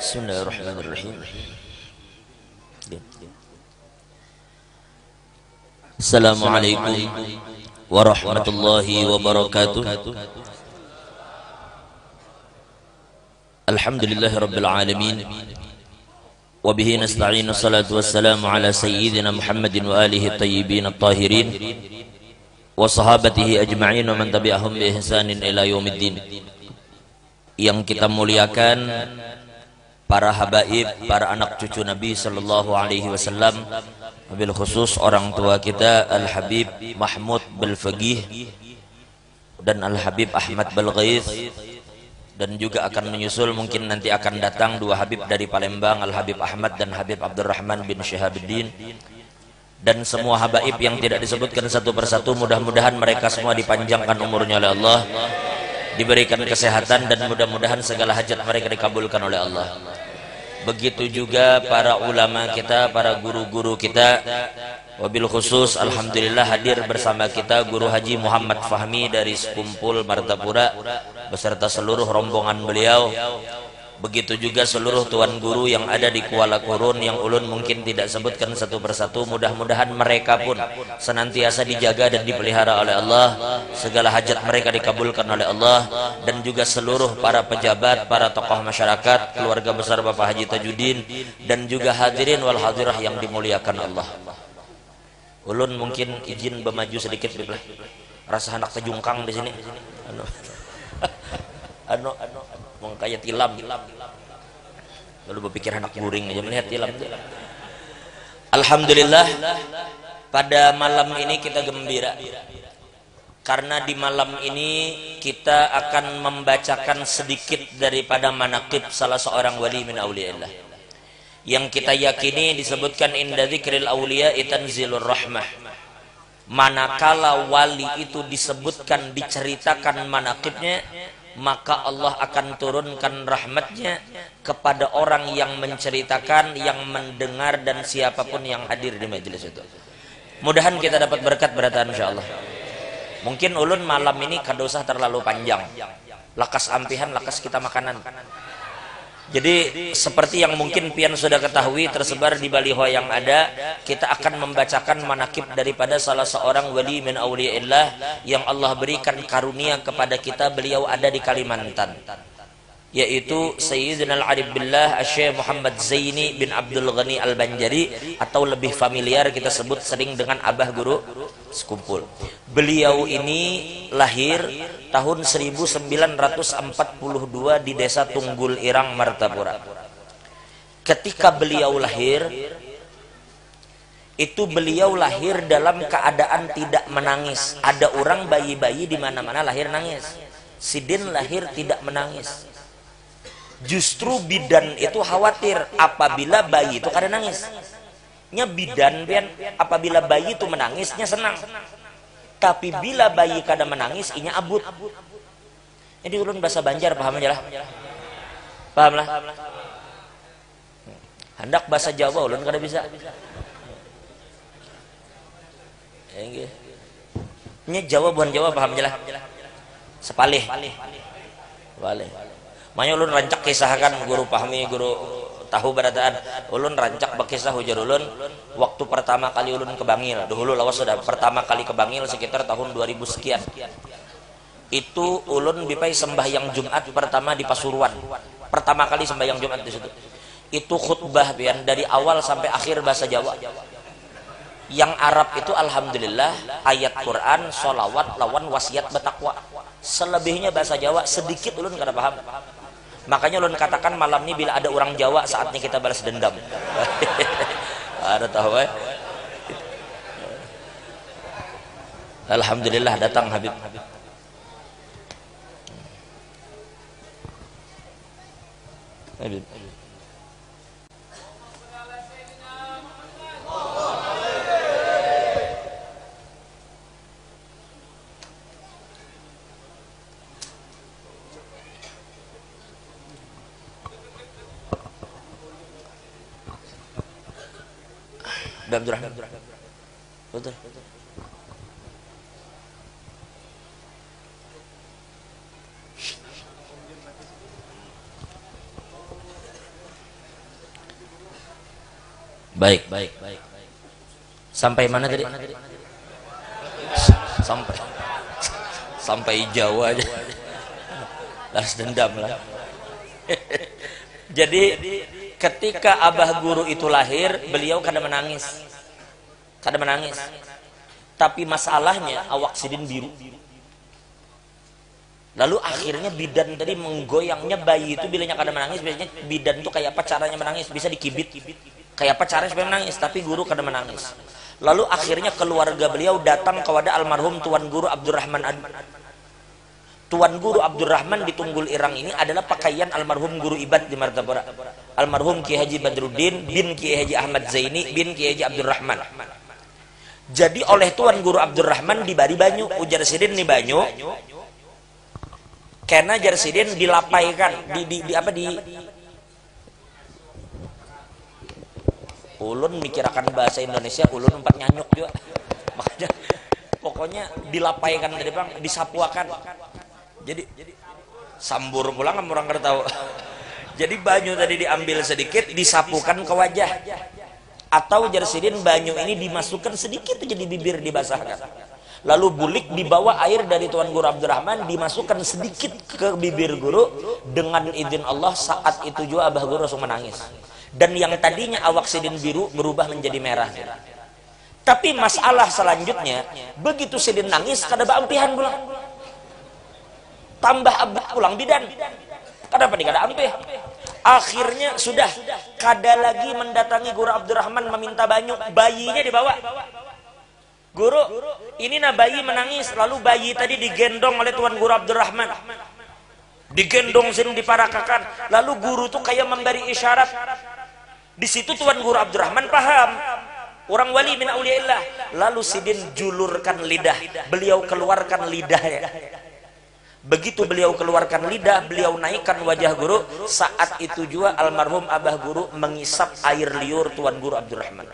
Bismillahirrahmanirrahim. Assalamualaikum warahmatullahi wabarakatuh. Alhamdulillahi rabbil alamin. Wa bihi nasta'inu, salatu wassalamu ala sayyidina Muhammadin wa alihi at-tayyibin at-tahirin wa sahabatihi ajma'in wa man tabi'ahum bi ihsanin ila yaumiddin. Yang kita muliakan para habaib, para anak cucu Nabi sallallahu alaihi wasallam, wabil khusus orang tua kita Al-Habib Mahmud Balfaqih dan Al-Habib Ahmad Balghais, dan juga akan menyusul mungkin nanti akan datang dua Habib dari Palembang, Al-Habib Ahmad dan Habib Abdurrahman bin Syihabuddin, dan semua habaib yang tidak disebutkan satu persatu. Mudah-mudahan mereka semua dipanjangkan umurnya oleh Allah, diberikan kesehatan, dan mudah-mudahan segala hajat mereka dikabulkan oleh Allah. Begitu juga para ulama kita, para guru-guru kita, wabil khusus alhamdulillah hadir bersama kita Guru Haji Muhammad Fahmi dari Sekumpul Martapura beserta seluruh rombongan beliau. Begitu juga seluruh tuan guru yang ada di Kuala Kurun yang ulun mungkin tidak sebutkan satu persatu. Mudah-mudahan mereka pun senantiasa dijaga dan dipelihara oleh Allah, segala hajat mereka dikabulkan oleh Allah. Dan juga seluruh para pejabat, para tokoh masyarakat, keluarga besar Bapak Haji Tajuddin, dan juga hadirin wal hadirah yang dimuliakan Allah. Ulun mungkin izin bermaju sedikit, rasa anak tejungkang di sini. Mau kayak tilam, lalu berpikir anak guring aja melihat tilam. Alhamdulillah, pada malam ini kita gembira karena di malam ini kita akan membacakan sedikit daripada manaqib salah seorang wali min auliyaillah yang kita yakini disebutkan inda dzikril auliya tanzilur rahmah. Manakala wali itu disebutkan, diceritakan manaqibnya, maka Allah akan turunkan rahmatnya kepada orang yang menceritakan, yang mendengar, dan siapapun yang hadir di majelis itu. Mudahan kita dapat berkat beratan insyaallah. Mungkin ulun malam ini kada usah terlalu panjang, lakas ampihan, lakas kita makanan. Jadi seperti yang mungkin pian sudah ketahui tersebar di baliho yang ada, kita akan membacakan manaqib daripada salah seorang wali min auliyaillah yang Allah berikan karunia kepada kita. Beliau ada di Kalimantan, yaitu Sayyidina Al-Arif Billah Syekh Muhammad Zaini bin Abdul Ghani Al-Banjari, atau lebih familiar kita sebut sering dengan Abah Guru Sekumpul. Beliau ini lahir tahun 1942 di desa Tunggul Irang, Martapura. Ketika beliau lahir, itu beliau lahir dalam keadaan tidak menangis. Ada orang bayi-bayi di mana-mana lahir nangis. Sidin lahir tidak menangis. Justru bidan itu khawatir apabila bayi itu kada nangis. Nya bidan pian apabila bayi itu menangisnya senang. Tapi bila bayi kada menangis inya abut. Jadi ulun bahasa Banjar paham aja lah. Paham lah. Hendak bahasa Jawa ulun kada bisa. Nya Jawa bukan Jawa paham aja lah. Sepalih. Sepalih. Makanya ulun rancak kisahkan guru pahmi, guru tahu barataan. Ulun rancak bakisah ujar ulun waktu pertama kali ulun ke Bangil. Dahulu lawas sudah pertama kali ke Bangil sekitar tahun 2000 sekian. Itu ulun bipai sembahyang Jumat pertama di Pasuruan. Pertama kali sembahyang Jumat di situ. Itu khutbah pian dari awal sampai akhir bahasa Jawa. Yang Arab itu alhamdulillah ayat Quran, sholawat, lawan wasiat bertakwa. Selebihnya bahasa Jawa sedikit ulun kada paham. Makanya ulun katakan malam ini bila ada orang Jawa saatnya kita balas dendam. Ada tahu ya? Alhamdulillah datang Habib. Habib. Abdurrahman. Betul. Baik. Sampai mana tadi? Sampai Jawa aja. Las dendam lah. Jadi ketika abah guru itu lahir, beliau kada menangis. Tapi masalahnya awak sidin biru. Lalu akhirnya bidan tadi menggoyangnya bayi itu bilanya kada menangis. Biasanya bidan itu kayak apa caranya menangis, bisa dikibit. Kayak apa caranya supaya menangis, tapi guru kada menangis. Lalu akhirnya keluarga beliau datang kepada almarhum Tuan Guru Abdurrahman Adu. Tuan Guru Abdurrahman di Tunggul Irang ini adalah pakaian almarhum Guru Ibad di Martapura. Almarhum Kiai Haji Badruddin bin Kiai Haji Ahmad Zaini bin Kiai Haji Abdurrahman. Jadi oleh Tuan Guru Abdurrahman dibari banyu, ujar sidin nih banyu. Karena jar sidin dilapaikan di ulun mikirakan bahasa Indonesia, ulun empat nyanyuk juga. Makanya pokoknya dilapaikan tadi bang, disapuakan. Jadi sambur pulang orang kada tahu. Jadi banyu tadi diambil sedikit, disapukan ke wajah. Atau jar sidin banyu ini dimasukkan sedikit aja di bibir, dibasahkan. Lalu bulik dibawa air dari Tuan Guru Abdurrahman, dimasukkan sedikit ke bibir guru. Dengan izin Allah saat itu juga abah guru langsung menangis. Dan yang tadinya awak sidin biru berubah menjadi merah. Tapi masalah selanjutnya, begitu sidin nangis kada baampihan pulang. Tambah abah pulang bidan. Kada apa kada ampih. Akhirnya sudah kada lagi mendatangi Guru Abdurrahman meminta banyu, bayinya dibawa. Guru, ini nah bayi menangis, lalu bayi tadi digendong oleh Tuan Guru Abdurrahman. Digendong sini diparakakan, lalu guru tuh kayak memberi isyarat. Di situ Tuan Guru Abdurrahman paham, orang wali min auliyaillah. Lalu sidin julurkan lidah, beliau keluarkan lidahnya. Begitu beliau keluarkan lidah, beliau naikkan wajah guru. Saat itu juga almarhum abah guru mengisap air liur Tuan Guru Abdurrahman.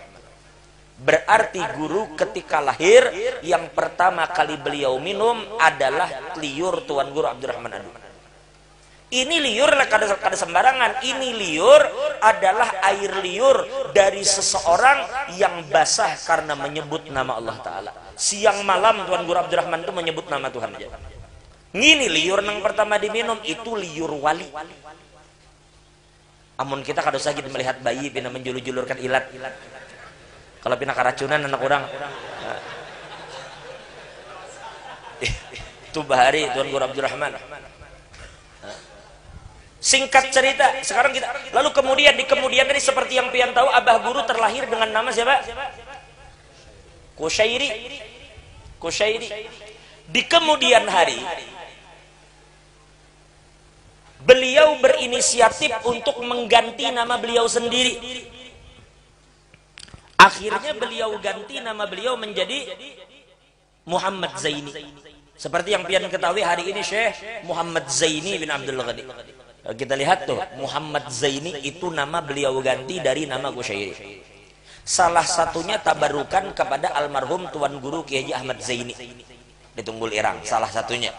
Berarti guru ketika lahir yang pertama kali beliau minum adalah liur Tuan Guru Abdurrahman Adu. Ini liur kada sembarangan. Ini liur adalah air liur dari seseorang yang basah karena menyebut nama Allah Ta'ala. Siang malam Tuan Guru Abdurrahman itu menyebut nama Tuhan aja. Ngini liur yang pertama diminum itu liur wali. Amun kita kada usah gitu melihat bayi pina menjulur-julurkan ilat. Kalau pina keracunan anak orang. Itu bahari Tuan Guru Abdurrahman. Singkat cerita, sekarang kita lalu kemudian di kemudian hari seperti yang pian tahu, abah guru terlahir dengan nama siapa? Kusyairi. Di kemudian hari beliau berinisiatif untuk mengganti nama beliau sendiri. Akhirnya beliau ganti nama beliau menjadi Muhammad Zaini. Seperti yang pian ketahui hari ini Syekh Muhammad Zaini bin Abdul Ghani. Kita lihat tuh, Muhammad Zaini itu nama beliau ganti dari nama Kusyairi. Salah satunya tabarukan kepada almarhum Tuan Guru Kiai Haji Ahmad Zaini di Tunggul Irang, salah satunya.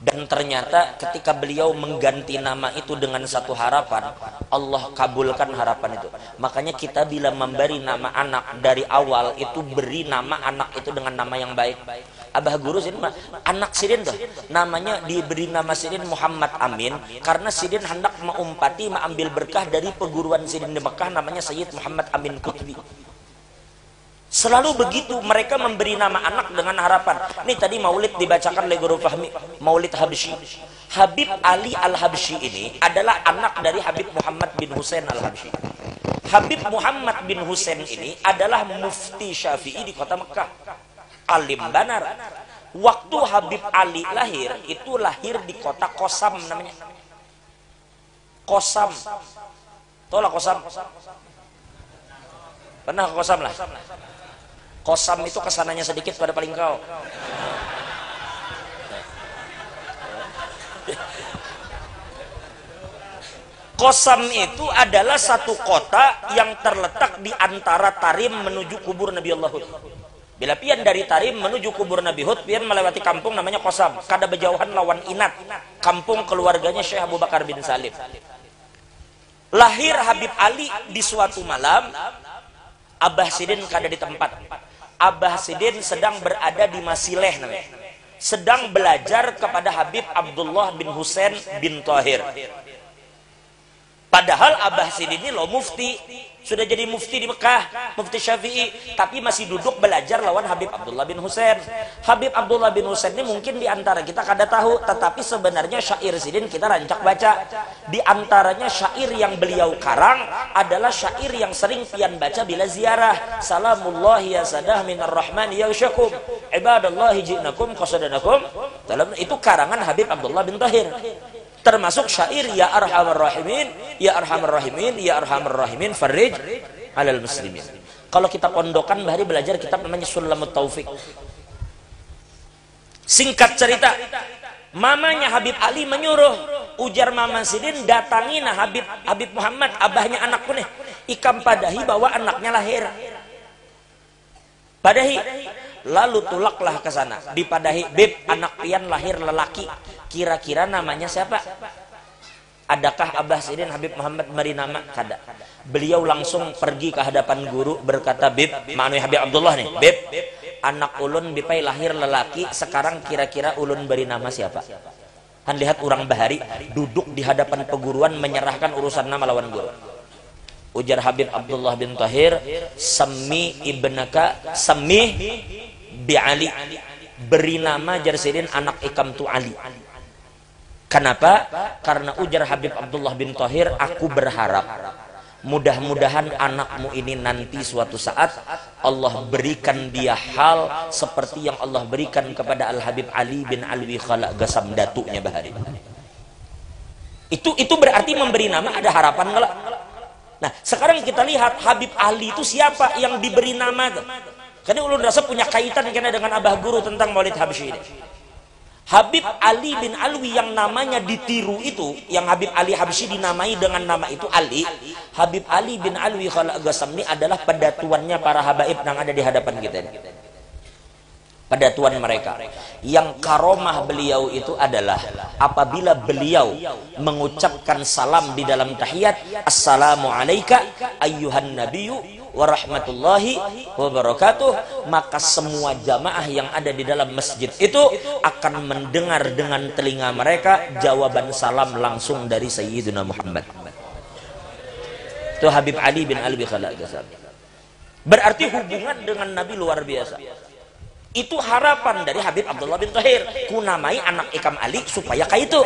Dan ternyata ketika beliau mengganti nama itu dengan satu harapan, Allah kabulkan harapan itu. Makanya kita bila memberi nama anak dari awal itu beri nama anak itu dengan nama yang baik. Abah guru sidin anak sidin tuh namanya diberi nama sidin Muhammad Amin karena sidin hendak mengumpati mengambil berkah dari perguruan sidin di Mekah namanya Sayyid Muhammad Amin Qutbi. Selalu begitu mereka memberi nama anak dengan harapan. Ini tadi maulid dibacakan oleh Guru Fahmi, Maulid Habsyi. Habib Ali Al-Habsyi ini adalah anak dari Habib Muhammad bin Husain Al-Habsyi. Habib Muhammad bin Husain ini adalah mufti Syafi'i di kota Mekah. Alim banar. Waktu Habib Ali lahir, itu lahir di kota Qosam namanya. Qosam. Tahu lah Qosam? Pernah ke Qosam lah? Qosam itu kesananya sedikit pada paling kau. Qosam itu adalah satu kota yang terletak di antara Tarim menuju kubur Nabi Allah Hud. Bila pian dari Tarim menuju kubur Nabi Hud, pian melewati kampung namanya Qosam. Kada berjauhan lawan Inat, kampung keluarganya Syekh Abu Bakar bin Salim. Lahir Habib Ali di suatu malam, Abah Sidin kada di tempat. Abah Sidin sedang berada di Masileh namanya. Sedang belajar kepada Habib Abdullah bin Husain bin Tahir. Padahal Abah Sidin ini loh mufti, sudah jadi mufti di Mekah, mufti Syafi'i, tapi masih duduk belajar lawan Habib Abdullah bin Husain. Habib Abdullah bin Husain ini mungkin di antara kita kada tahu, tetapi sebenarnya syair Sidin kita rancak baca. Di antaranya syair yang beliau karang adalah syair yang sering pian baca bila ziarah. Salamullahi ya sadah minar rahman ya syakum ibadallahi ji'nakum qasadanakum. Itu karangan Habib Abdullah bin Tahir. Termasuk syair ya arhamar rahimin, ya arhamar rahimin, ya arhamar rahimin farij alal muslimin. Kalau kita pondokan bahari belajar kitab namanya Sulamut Taufik. Singkat cerita, mamanya Habib Ali menyuruh, ujar Mama Sidin, datangi nah Habib Muhammad, abahnya anakku nih, ikam padahi bahwa anaknya lahir. Padahi. Lalu tulaklah ke sana, dipadahi, beb anak pian lahir lelaki, kira-kira namanya siapa? Adakah Abah Sidin Habib Muhammad beri nama? Kada. Beliau langsung pergi ke hadapan guru berkata, beb, manu Habib Abdullah nih, beb, anak ulun bipai lahir lelaki, sekarang kira-kira ulun beri nama siapa? Kan lihat orang bahari duduk di hadapan peguruan menyerahkan urusan nama lawan guru. Ujar Habib Abdullah bin Tahir, Sami ibnaka, Sami bi Ali, beri nama Jarsidin anak ikam tu Ali. Kenapa? Karena ujar Habib Abdullah bin Tahir, aku berharap mudah-mudahan anakmu ini nanti suatu saat Allah berikan dia hal seperti yang Allah berikan kepada Al Habib Ali bin Alwi Khala Gasam datunya bahari. Itu berarti memberi nama ada harapan enggak? Nah, sekarang kita lihat Habib Ali itu siapa yang diberi nama tuh? Karena ulun rasa punya kaitan kena dengan Abah Guru tentang Maulid Habsyi ini. Habib Ali bin Alwi yang namanya ditiru itu, yang Habib Ali Habsyi dinamai dengan nama itu Ali. Habib Ali bin Alwi Khala Gasam ini adalah pedatuannya para habaib yang ada di hadapan kita ini. Pedatuan mereka. Yang karomah beliau itu adalah apabila beliau mengucapkan salam di dalam tahiyat, Assalamu alayka ayyuhan nabiyyu wa rahmatullahi wa barakatuh, maka semua jamaah yang ada di dalam masjid itu akan mendengar dengan telinga mereka jawaban salam langsung dari Sayyidina Muhammad. Itu Habib Ali bin Alwi Khala Gasam. Berarti hubungan dengan Nabi luar biasa. Itu harapan dari Habib Abdullah bin Tahir, ku namai anak ikam Ali supaya kayak itu.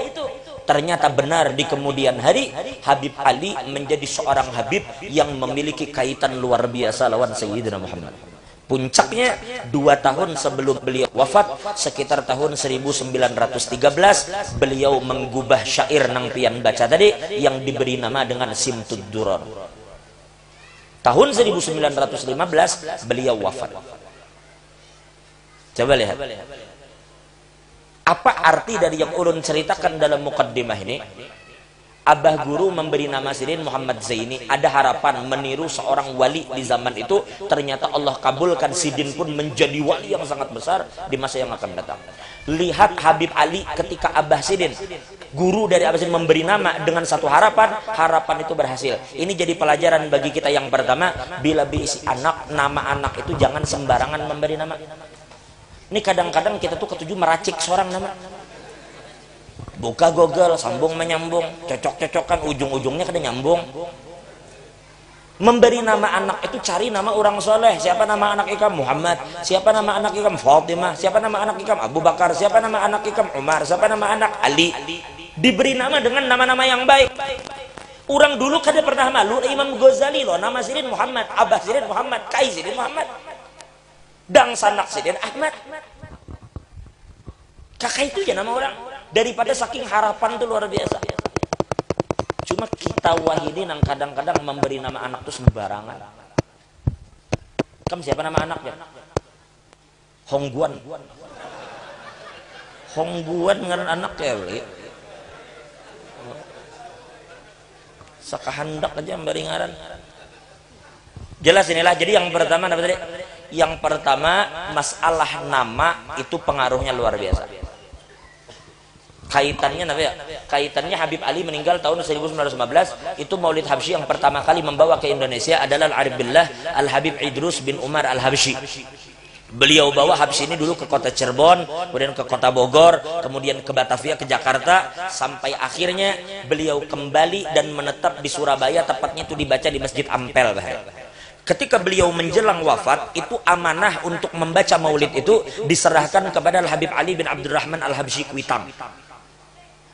Ternyata benar di kemudian hari Habib Ali menjadi seorang Habib yang memiliki kaitan luar biasa lawan Sayyidina Muhammad. Puncaknya 2 tahun sebelum beliau wafat, sekitar tahun 1913, beliau menggubah syair nang pian baca tadi yang diberi nama dengan Simtud Durar. Tahun 1915 beliau wafat. Coba lihat. Apa arti dari yang ulun ceritakan dalam mukaddimah ini? Abah Guru memberi nama Sidin Muhammad Zaini, ada harapan meniru seorang wali di zaman itu. Ternyata Allah kabulkan, Sidin pun menjadi wali yang sangat besar di masa yang akan datang. Lihat Habib Ali ketika Abah Sidin, guru dari Abah Sidin, memberi nama dengan satu harapan, harapan itu berhasil. Ini jadi pelajaran bagi kita. Yang pertama, bila berisi anak, nama anak itu jangan sembarangan memberi nama. Ini kadang-kadang kita tuh ketujuh meracik seorang nama. Buka Google, sambung menyambung, cocok-cocokan, ujung-ujungnya kada nyambung. Memberi nama anak itu cari nama orang soleh. Siapa nama anak ikam? Muhammad. Siapa nama anak ikam? Fatimah. Siapa nama anak ikam? Abu Bakar. Siapa nama anak ikam? Umar. Siapa nama anak? Ali. Diberi nama dengan nama-nama yang baik. Orang dulu kada pernah malu. Imam Ghazali loh, nama Sidin Muhammad, Abah Sidin Muhammad, Kai Sidin Muhammad, Dang Sanak Sidin Ahmad. Kakak itu ya nama orang. Daripada saking harapan itu luar biasa. Cuma kita wahidin yang kadang-kadang memberi nama anak itu sembarangan. Kamu siapa nama anaknya? Hongguan. Hongguan ngaran anak ya, beli. Sakahandak aja memberi ngaran. Jelas inilah. Jadi yang pertama apa tadi? Yang pertama, masalah nama itu pengaruhnya luar biasa. Kaitannya apa ya? Kaitannya Habib Ali meninggal tahun 1915, itu Maulid Habsyi yang pertama kali membawa ke Indonesia adalah Al-Arif Billah Al-Habib Idrus bin Umar Al-Habsyi. Beliau bawa Habsyi ini dulu ke kota Cirebon, kemudian ke kota Bogor, kemudian ke Batavia, ke Jakarta, sampai akhirnya beliau kembali dan menetap di Surabaya, tepatnya itu dibaca di Masjid Ampel. Ketika beliau menjelang wafat, itu amanah untuk membaca maulid itu diserahkan kepada Al-Habib Ali bin Abdurrahman Al-Habsyi Kuitang.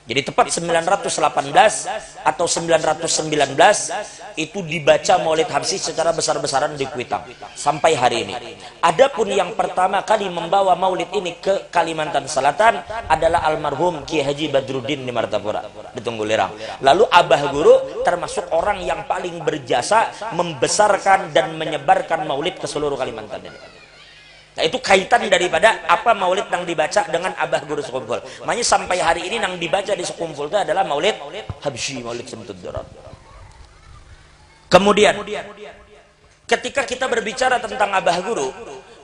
Jadi tepat 918 atau 919 itu dibaca Maulid Habsyi secara besar-besaran di Kuitang sampai hari ini. Adapun yang pertama kali membawa Maulid ini ke Kalimantan Selatan adalah almarhum Kiai Haji Badruddin di Martapura di Tunggulirang. Lalu Abah Guru termasuk orang yang paling berjasa membesarkan dan menyebarkan Maulid ke seluruh Kalimantan ini. Nah, itu kaitan daripada apa maulid yang dibaca dengan Abah Guru sekumpul. Makanya sampai hari ini yang dibaca di sekumpul itu adalah Maulid Habsyi, Maulid Syamtud Durar. Kemudian ketika kita berbicara tentang Abah Guru,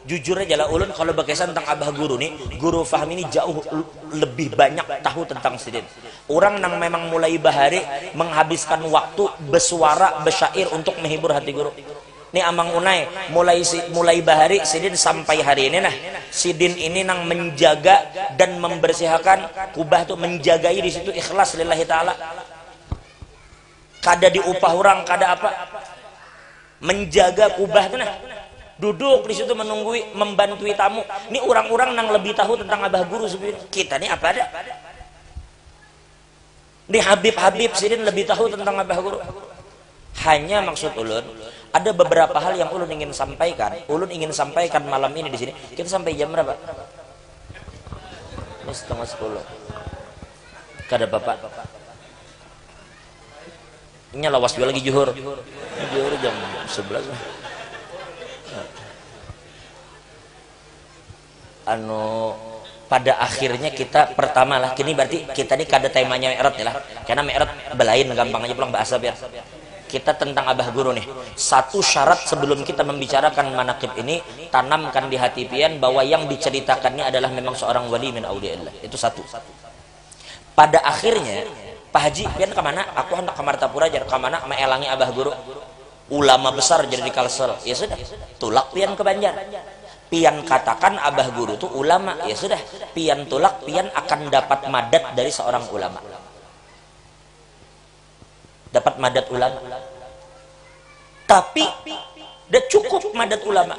jujur aja lah ulun kalau berkaitan tentang Abah Guru nih, Guru Fahmi ini jauh lebih banyak tahu tentang sidin. Orang yang memang mulai bahari menghabiskan waktu bersuara, bersyair untuk menghibur hati guru. Ini Amang Unai mulai bahari sidin sampai hari ini, nah sidin ini nang menjaga dan membersihkan kubah tuh, menjagai di situ ikhlas lillahi taala. Kada diupah orang, kada apa, menjaga kubah tuh, nah duduk di situ menunggui, membantui tamu. Ini orang-orang nang lebih tahu tentang Abah Guru sebenarnya. Kita nih apa ada? Ini Habib sidin lebih tahu tentang Abah Guru. Hanya maksud ulun, ada beberapa hal yang ulun ingin sampaikan. Ulun ingin sampaikan malam ini di sini. Kita sampai jam berapa? Ini 9:30. Kada bapak. Ini lawas juga lagi juhur. Juhur jam 11. Pada akhirnya kita pertama lah. Kini berarti kita ini kada temanya Mi'raj lah. Karena Mi'raj belain gampang aja pulang bahasa biar. Kita tentang Abah Guru nih. Satu syarat sebelum kita membicarakan manaqib ini, tanamkan di hati pian bahwa yang diceritakannya adalah memang seorang wali min auliyaillah. Itu satu. Pada akhirnya, Pak Haji, pian kemana? Aku hendak ke Martapura jar, kemana? Meelangi Abah Guru. Ulama besar jadi di Kalsel. Ya sudah, tulak pian ke Banjar. Pian katakan Abah Guru itu ulama. Ya sudah, pian tulak, pian akan dapat madat dari seorang ulama. Dapat madat ulama, tapi udah cukup madat ulama.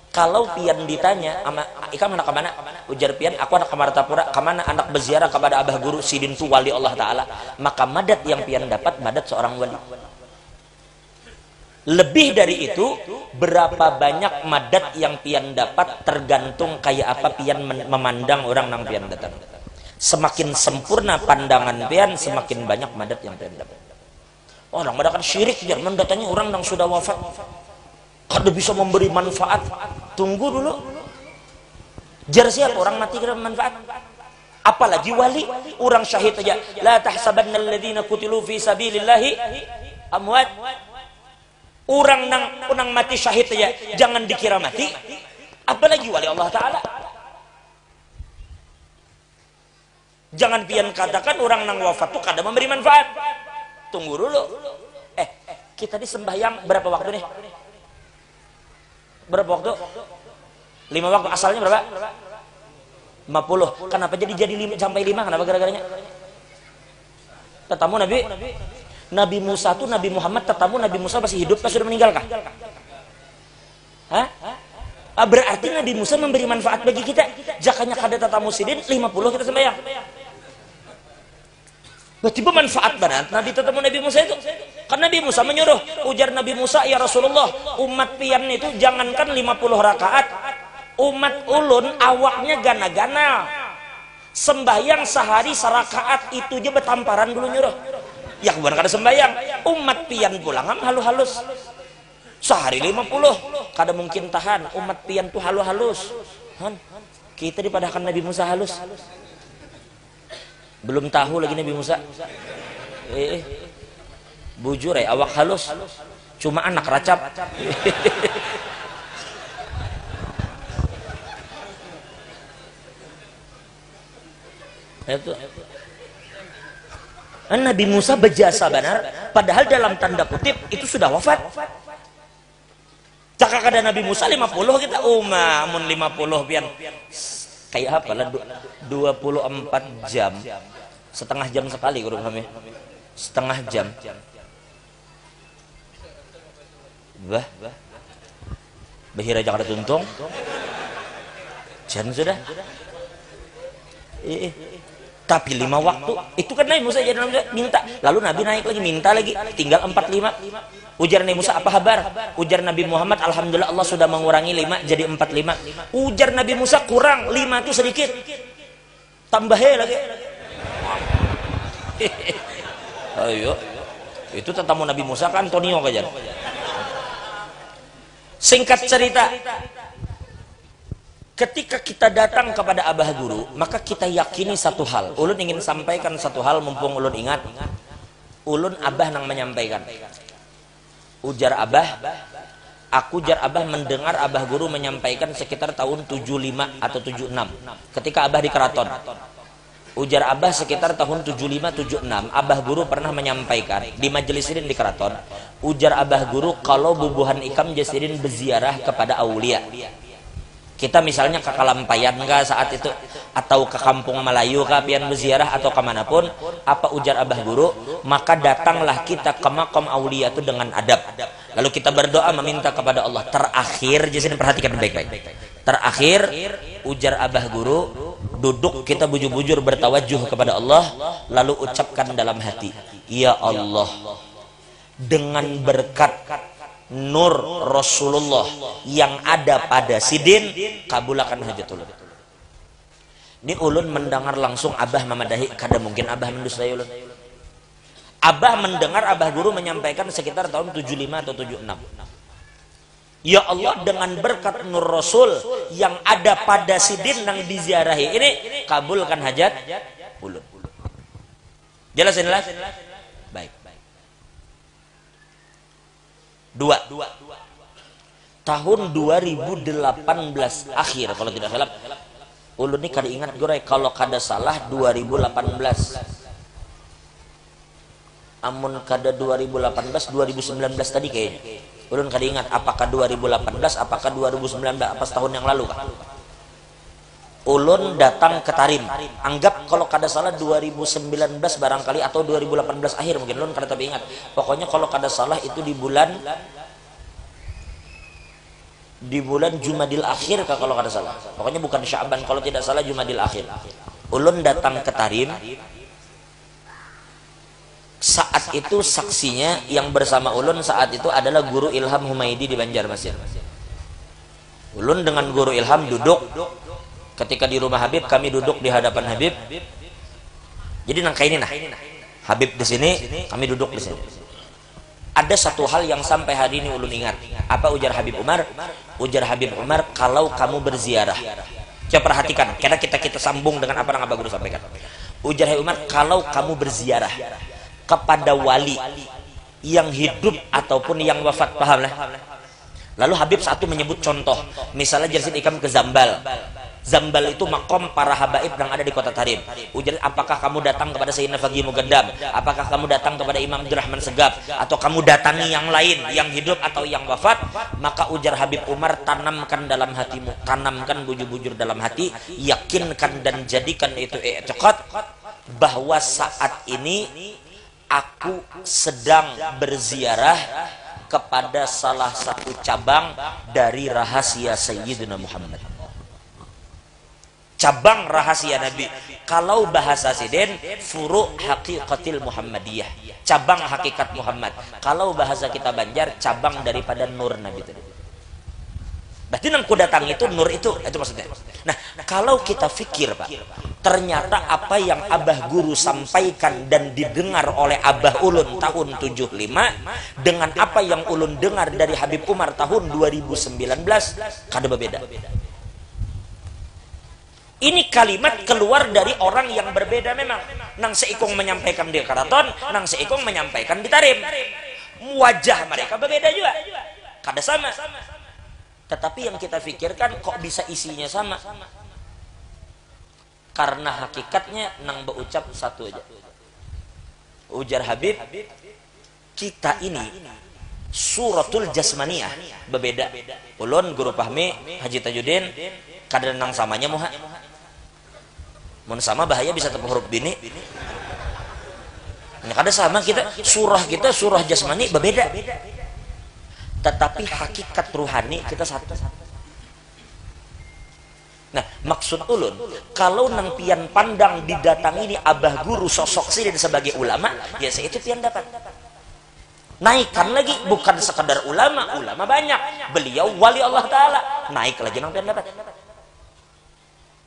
Kalau pian ditanya sama ikam anak kemana, ujar pian aku anak ke Martapura, kemana? Anak berziarah kepada Abah Guru, sidin tu wali Allah Ta'ala. Maka madat yang pian dapat madat seorang wali. Lebih dari itu, berapa banyak madat yang pian dapat tergantung kayak apa pian memandang orang yang pian datang. Semakin sempurna pandangan pian, semakin banyak madat yang pian dapat. Orang madakan syirik jar, mendatangi orang yang sudah wafat. Kada bisa memberi manfaat. Tunggu dulu. Jar siapa orang mati kada manfaat? Apalagi wali, orang syahid aja. La tahsabanna alladhina qutilu fi sabilillahi amwat. Orang nang mati syahid aja jangan dikira mati. Apalagi wali Allah Ta'ala. Jangan pian katakan orang nang wafat tuh kada memberi manfaat. Tunggu dulu. Kita di sembahyang berapa waktu nih? Berapa waktu? 5 waktu. Asalnya berapa? 50. Kenapa jadi 5 sampai 5? Kenapa gara-garanya? Tetamu Nabi Musa tuh Nabi Muhammad, tetamu Nabi Musa masih hidup, pas sudah meninggal kah? Hah? Berarti Nabi Musa memberi manfaat bagi kita. Jakanya kada tatamu sidin 50 kita sembahyang. Berarti bermanfaat banget Nabi tetamu Nabi Musa itu. Karena Nabi Musa menyuruh, ujar Nabi Musa, ya Rasulullah, umat pian itu jangankan 50 rakaat, umat ulun awaknya gana-gana. Sembahyang sehari serakaat itu aja betamparan dulu nyuruh. Ya bukan kada sembahyang, umat pian pulang halus-halus. Sehari 50, kada mungkin tahan. Umat pian tuh halus-halus. Kita dipadahkan Nabi Musa halus. Belum tahu lagi Nabi Musa. Bujur awak halus. Cuma anak racap. Itu. Nabi Musa berjasa benar, padahal dalam tanda kutip itu sudah wafat. Cakap ada Nabi Musa 50 kita amun 50 pian kayak apa lah 24 jam, setengah jam sekali kurang kami, setengah jam. Bah, Bahira Jakarta Tuntung, Jan sudah. Tapi 5 waktu itu kan Nabi Musa jadi minta, lalu Nabi naik lagi minta lagi, tinggal 45. Ujar Nabi Musa, apa kabar? Ujar Nabi Muhammad, alhamdulillah Allah sudah mengurangi 5 jadi 45. Ujar Nabi Musa, kurang 5 itu sedikit, tambahnya lagi. Ayo, itu tetamu Nabi Musa kan Antonio kajar. Singkat cerita, ketika kita datang kepada abah guru, maka kita yakini satu hal. Ulun ingin sampaikan satu hal, mumpung ulun ingat. Ulun abah nang menyampaikan. Ujar abah, aku jar abah mendengar abah guru menyampaikan sekitar tahun 75 atau 76. Ketika abah di keraton. Ujar abah sekitar tahun 75-76. Abah guru pernah menyampaikan di majelis ini di keraton. Ujar abah guru, kalau bubuhan ikam jasirin berziarah kepada aulia. Kita misalnya ke Kalampayan kah saat itu, atau ke Kampung Melayu kah pian berziarah atau kemanapun, apa ujar abah guru, maka datanglah kita ke makam aulia itu dengan adab. Lalu kita berdoa meminta kepada Allah. Terakhir, jadi perhatikan baik-baik. Terakhir, ujar abah guru, duduk kita bujur-bujur bertawajuh kepada Allah, lalu ucapkan dalam hati, ya Allah, dengan berkat nur Rasulullah yang ada pada sidin, kabulakan hajat ulun. Ini ulun mendengar langsung abah memadahi, kada mungkin abah mendustai ulun. Abah mendengar abah guru menyampaikan sekitar tahun 75 atau 76. Ya Allah, dengan berkat nur Rasul yang ada pada sidin yang diziarahi ini, kabulkan hajat ulun. Jelas? Baik. Dua. Tahun 2018 akhir kalau tidak salah. Ulun ini kada ingat gue kalau kada salah 2018. Amun kada 2018 2019 tadi kayaknya. Ulun kada ingat apakah 2018 apakah 2019 apa setahun yang lalu kah? Ulun datang ke Tarim. Anggap kalau kada salah 2019 barangkali atau 2018 akhir mungkin, ulun kada tapi ingat. Pokoknya kalau kada salah itu di bulan Jumadil akhir kah kalau kada salah. Pokoknya bukan Sya'ban, kalau tidak salah Jumadil akhir. Ulun datang ke Tarim. Saat itu saksinya yang bersama ulun saat itu adalah guru Ilham Humaidi di Banjarmasin. Ulun dengan guru Ilham duduk. Ketika di rumah Habib, kami duduk di hadapan Habib. Jadi nangka ini nah, Habib di sini, kami duduk di sini. Ada satu hal yang sampai hari ini ulun ingat. Apa ujar Habib Umar? Ujar Habib Umar, kalau kamu berziarah. Coba perhatikan, karena kita sambung dengan apa yang Abah Guru sampaikan. Ujar Habib Umar, kalau kamu berziarah kepada wali yang hidup ataupun yang wafat, paham lah. Lalu Habib satu menyebut contoh, misalnya Jersin ikam ke Zambal. Zambal itu makom para habaib yang ada di kota Tarim. Ujar, apakah kamu datang kepada Sayyidina Fagih Mugaddam? Apakah kamu datang kepada Imam Abdurrahman Segaf? Atau kamu datangi yang lain, yang hidup atau yang wafat? Maka ujar Habib Umar, tanamkan dalam hatimu, tanamkan bujur-bujur dalam hati, yakinkan dan jadikan itu i'tiqad bahwa saat ini aku sedang berziarah kepada salah satu cabang dari rahasia Sayyidina Muhammad. Cabang rahasia Nabi. Kalau bahasa sidin, furu' haqiqatil Muhammadiyah, cabang hakikat Muhammad. Kalau bahasa kita Banjar, cabang daripada nur Nabi tadi. Berarti nang ku datang itu nur itu maksudnya. Nah, kalau kita fikir Pak, ternyata apa yang Abah Guru sampaikan dan didengar oleh Abah Ulun tahun 75 dengan apa yang Ulun dengar dari Habib Umar tahun 2019 kada berbeda. Ini kalimat keluar dari orang yang berbeda memang. Nang seikung menyampaikan di keraton, nang seikung menyampaikan di Tarim. Wajah mereka berbeda juga. Kada sama. Tetapi yang kita pikirkan kok bisa isinya sama. Karena hakikatnya nang berucap satu aja. Ujar Habib, kita ini suratul jasmaniyah berbeda. Ulun guru pahmi Haji Tajudin kadang nang samanya muha. Mun sama bahaya bisa tepuk huruf bini. Nah, kada sama kita surah jasmani berbeda. Tetapi hakikat ruhani kita satu. Nah, maksud ulun, kalau nang pian pandang didatangi ini abah guru sosok sidin sebagai ulama, ya saya itu pian dapat. Naikkan lagi, bukan sekadar ulama banyak. Beliau wali Allah Ta'ala, naik lagi nang pian dapat.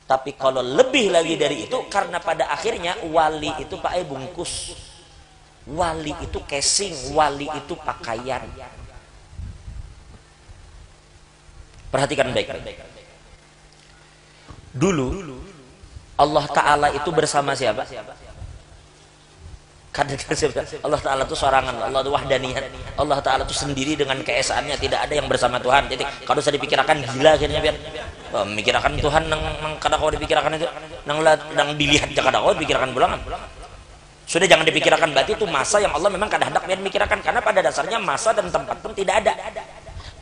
Tapi kalau lebih lagi dari itu, karena pada akhirnya wali itu pakai bungkus. Wali itu casing, wali itu pakaian. Perhatikan baik-baik. Dulu Allah Ta'ala itu bersama siapa? Allah Ta'ala itu sorangan, Allah itu wahdaniyat, Allah Ta'ala itu sendiri dengan keesaannya, tidak ada yang bersama Tuhan. Jadi kalau saya dipikirkan gila akhirnya biar memikirkan Tuhan nang kada kau dipikirkan itu nang dilihat kada kau dipikirkan bulangan. Sudah jangan dipikirkan, berarti itu masa yang Allah memang kada hendak biar memikirkan, karena pada dasarnya masa dan tempat pun tidak ada.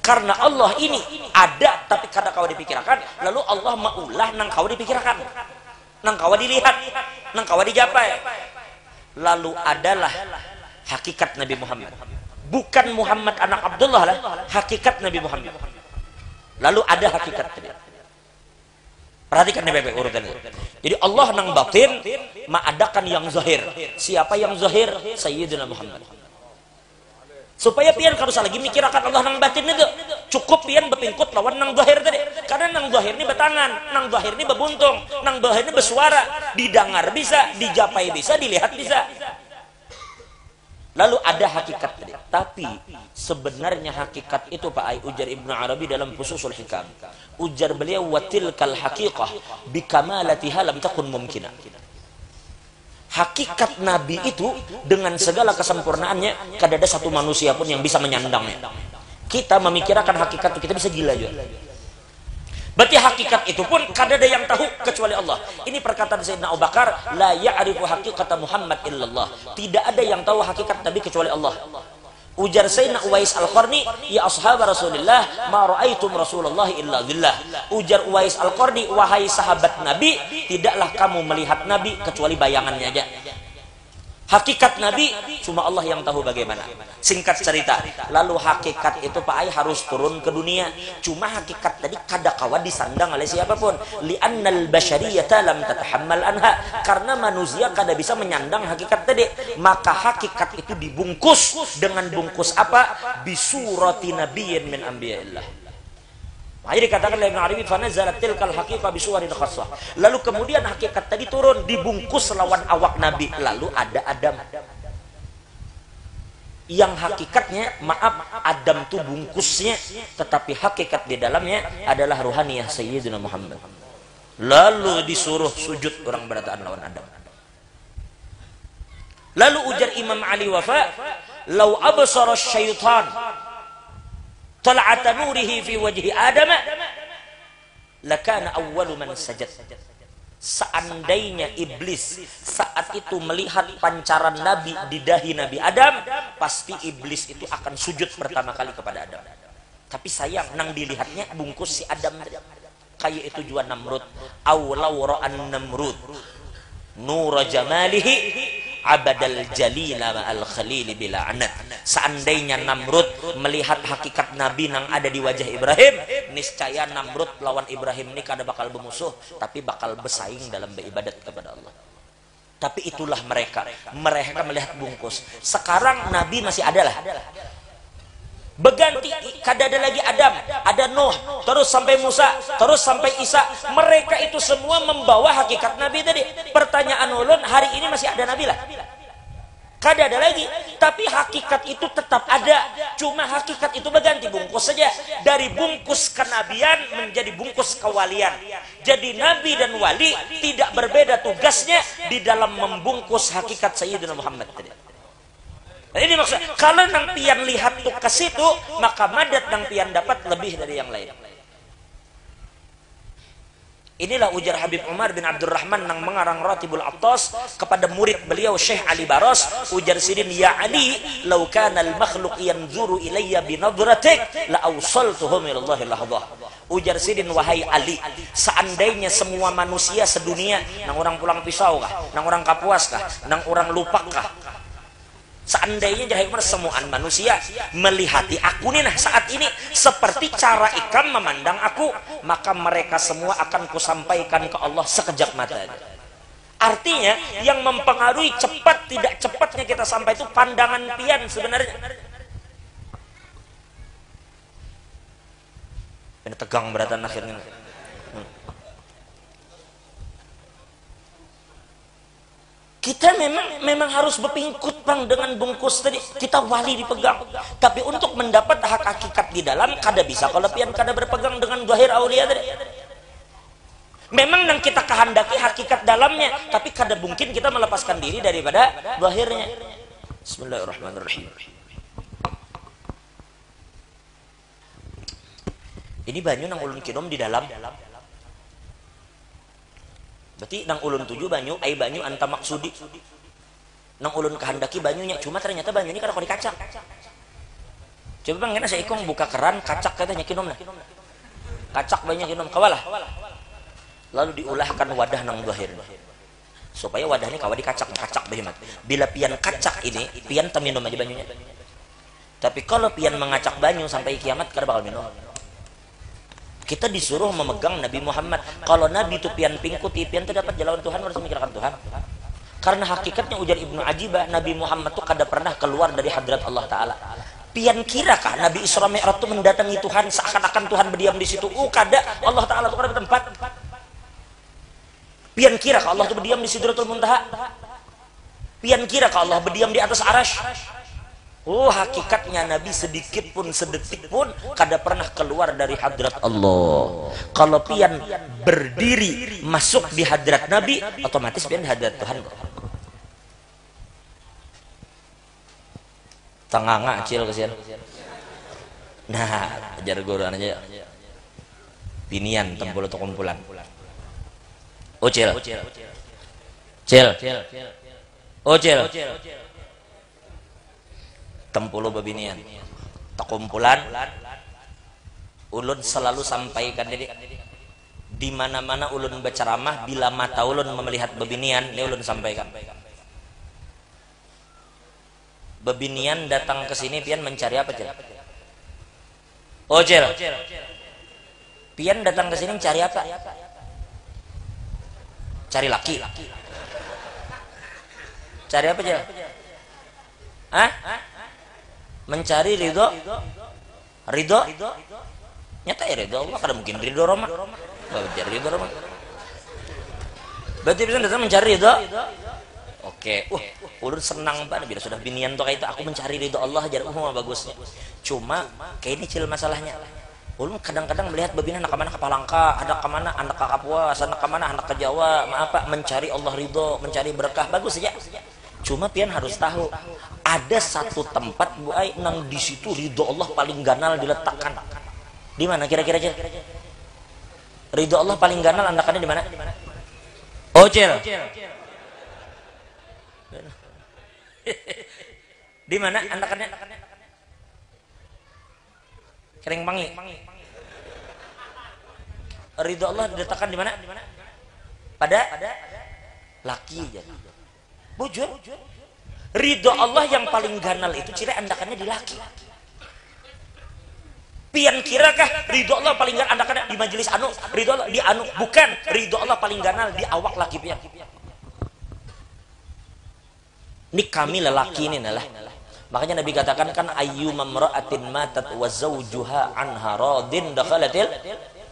Karena Allah ini ada tapi kada kau dipikirkan, lalu Allah maulah nang kau dipikirkan, nang kau dilihat, nang kau dijapai. Lalu adalah hakikat Nabi Muhammad, bukan Muhammad anak Abdullah lah, hakikat Nabi Muhammad. Lalu ada hakikat tadi. Perhatikan nih baik-baik urutan itu. Jadi Allah nang batin mengadakan yang zahir. Siapa yang zahir? Sayyidina Muhammad. Supaya pian kalau lagi mikirkan Allah nang batin itu, cukup pian berpingkut lawan nang zahir tadi. Karena nang zahir ini bertangan, nang zahir ini berbuntung, nang zahir ini bersuara, didengar bisa, dijapai bisa, dilihat bisa. Lalu ada hakikat tadi. Tapi sebenarnya hakikat itu Pak Ai, ujar Ibnu Arabi dalam Fususul Hikam. Ujar beliau, watilkal haqiqah bikamalatiha lam takun mumkinah. Hakikat Nabi itu dengan segala kesempurnaannya, kada ada satu manusia pun yang bisa menyandangnya. Kita memikirkan hakikat itu, kita bisa gila juga. Berarti hakikat itu pun kada ada yang tahu kecuali Allah. Ini perkataan Sayyidina Abu Bakar, la ya'rifu haqiqata Muhammad illallah. Tidak ada yang tahu hakikat Nabi kecuali Allah. Ujar Sayyidina Uwais Al-Qarni, ya ashab Rasulullah, ma ra'aitum Rasulullah illa dhillah. Ujar Uwais Al-Qarni, wahai sahabat Nabi, tidaklah kamu melihat Nabi kecuali bayangannya aja. Hakikat Nabi cuma Allah yang tahu bagaimana. Singkat cerita, lalu hakikat itu Pak Ai harus turun ke dunia. Cuma hakikat tadi kada kawan disandang oleh siapapun. Li'annal basyariyata lam tatahammal anha. Karena manusia kada bisa menyandang hakikat tadi. Maka hakikat itu dibungkus dengan bungkus apa? Bisurati nabiyyin min anbiya'illah. Jadi dikatakan oleh Ibnu Arabi, fanazalat tilkal haqiqah bisuwarin khassah. Lalu kemudian hakikat tadi turun dibungkus lawan awak Nabi. Lalu ada Adam. Yang hakikatnya, maaf, Adam itu bungkusnya, tetapi hakikat di dalamnya adalah ruhaniyah Sayyidina Muhammad. Lalu disuruh sujud orang berataan lawan Adam. Lalu ujar Imam Ali Wafa, lau absara syaitan tal'ata nurihi fi wajhi Adam lakana awwalu man sajad. Seandainya iblis saat itu melihat pancaran Nabi di dahi Nabi Adam, pasti iblis itu akan sujud pertama kali kepada Adam. Tapi sayang nang dilihatnya bungkus si Adam kayak itu juga Namrud. Aulau ra'an Namrud nur jamalihi abadal jalila ma'al khalili bila anad. Seandainya Namrud melihat hakikat Nabi nang ada di wajah Ibrahim, niscaya Namrud lawan Ibrahim ini kada bakal bermusuh, tapi bakal bersaing dalam beribadat kepada Allah. Tapi itulah mereka melihat bungkus. Sekarang Nabi masih ada lah, berganti, kada ada lagi Adam, ada Nuh, terus sampai Musa, terus sampai Isa. Mereka itu semua membawa hakikat Nabi tadi. Pertanyaan ulun, hari ini masih ada Nabi lah? Kada ada lagi. Tapi hakikat itu tetap ada. Cuma hakikat itu berganti bungkus saja. Dari bungkus kenabian menjadi bungkus kewalian. Jadi Nabi dan Wali tidak berbeda tugasnya di dalam membungkus hakikat Sayyidina Muhammad tadi. Ini maksudnya, kalau nang pian lihat tuh ke situ, maka madat nang pian dapat lebih dari yang lain. Inilah ujar Habib Umar bin Abdurrahman nang mengarang Ratibul Attas kepada murid beliau Syekh Ali Baros. Ujar sidin, ya Ali, law kana al makhluq yanzuru ilayya bi nadratik la awsaltuhum ila Allahil lahdah. Ujar sidin, wahai Ali, seandainya semua manusia sedunia, nang orang pulang pisau kah, nang orang kapuas kah, nang orang lupa kah, seandainya jahai Umar semuaan manusia melihati aku nih nah saat ini seperti cara ikam memandang aku, maka mereka semua akan kusampaikan ke Allah sekejap mata. Artinya yang mempengaruhi cepat tidak cepatnya kita sampai itu pandangan pian sebenarnya. Ini tegang beratan akhirnya. Kita memang harus berpingkut bang dengan bungkus tadi. Kita wali dipegang. Tapi untuk mendapat hak hakikat di dalam, kada bisa kalau pian kada berpegang dengan zahir aulia tadi. Memang yang kita kehendaki hakikat dalamnya, tapi kada mungkin kita melepaskan diri daripada zahirnya. Bismillahirrahmanirrahim. Ini banyu nang ulun kinom di dalam. Berarti nang ulun tuju banyu, ai banyu anta maksudi. Nang ulun kehendaki banyunya, cuma ternyata banyu ini kada kau dikacak. Coba bang, kena saya ikong buka keran, kacak katanya kinom lah. Kacak banyak kinom, kawalah. Lalu diulahkan wadah nang zahir. Supaya wadah ini kawa dikacak, kacak behemat. Bila pian kacak ini, pian teminum aja banyunya. Tapi kalau pian mengacak banyu sampai kiamat kada bakal minum. Kita disuruh memegang Nabi Muhammad. Kalau Nabi itu pian pingkuti, pian terdapat jalan Tuhan, harus memikirkan Tuhan. Karena hakikatnya ujar Ibnu Ajibah, Nabi Muhammad itu kada pernah keluar dari hadrat Allah Ta'ala. Pian kirakah Nabi Isra Mi'raj itu mendatangi Tuhan seakan-akan Tuhan berdiam di situ? Kada, Allah Ta'ala itu kada bertempat. Pian kirakah Allah itu berdiam di Sidratul Muntaha? Pian kirakah Allah berdiam di atas Arasy? Oh, hakikatnya Nabi sedikit pun sedetik pun kada pernah keluar dari hadrat Allah. Kalau pian berdiri masuk di hadrat Nabi, otomatis pian di hadrat Tuhan. Tenganga acil kesian. Nah, ajar guru aja. Binian tempul atau kumpulan. Oh, cil. Cil. Oh, cil. Tempuluh babinian takumpulan ulun selalu sampaikan jadi di mana-mana ulun berceramah, bila mata ulun melihat babinian ini ulun sampaikan. Babinian datang ke sini pian mencari apa, Cil? Oh, Cil. Pian datang ke sini mencari apa? Cari laki. Cari apa, Cil? Hah? Mencari ridho nyata ya ridho Allah, kada mungkin ridho Roma. Mencari ridho Roma berarti bisa datang mencari ridho. Oke, ulun senang banget bila sudah binian tuh kayak itu, aku mencari ridho Allah aja. Bagusnya cuma kayak ini cil masalahnya. Ulun kadang-kadang melihat babina anak kemana ke Palangka, ada kemana anak ke Kapuas, anak kemana anak ke Jawa, apa mencari Allah ridho, mencari berkah, bagus saja. Cuma pian harus tahu ada satu tempat buai nang di situ ridho Allah paling ganal diletakkan. Di mana kira-kira aja? Ridho Allah paling ganal andakannya di mana? Oh, Cil. Di mana andakannya? Kering pangi. Ridho Allah diletakkan di mana? Pada laki aja. Bujur. Ridho Allah yang paling ganal itu ciri andakannya di laki. Pian kirakah ridho Allah paling ganal andakannya di majelis anu? Ridho Allah di anu? Bukan. Ridho Allah paling ganal di awak laki pian. Ini kami lelaki ini lah. Makanya Nabi katakan kan ayyu mamra'atin matat wa zawjuha anha radin dakhalatil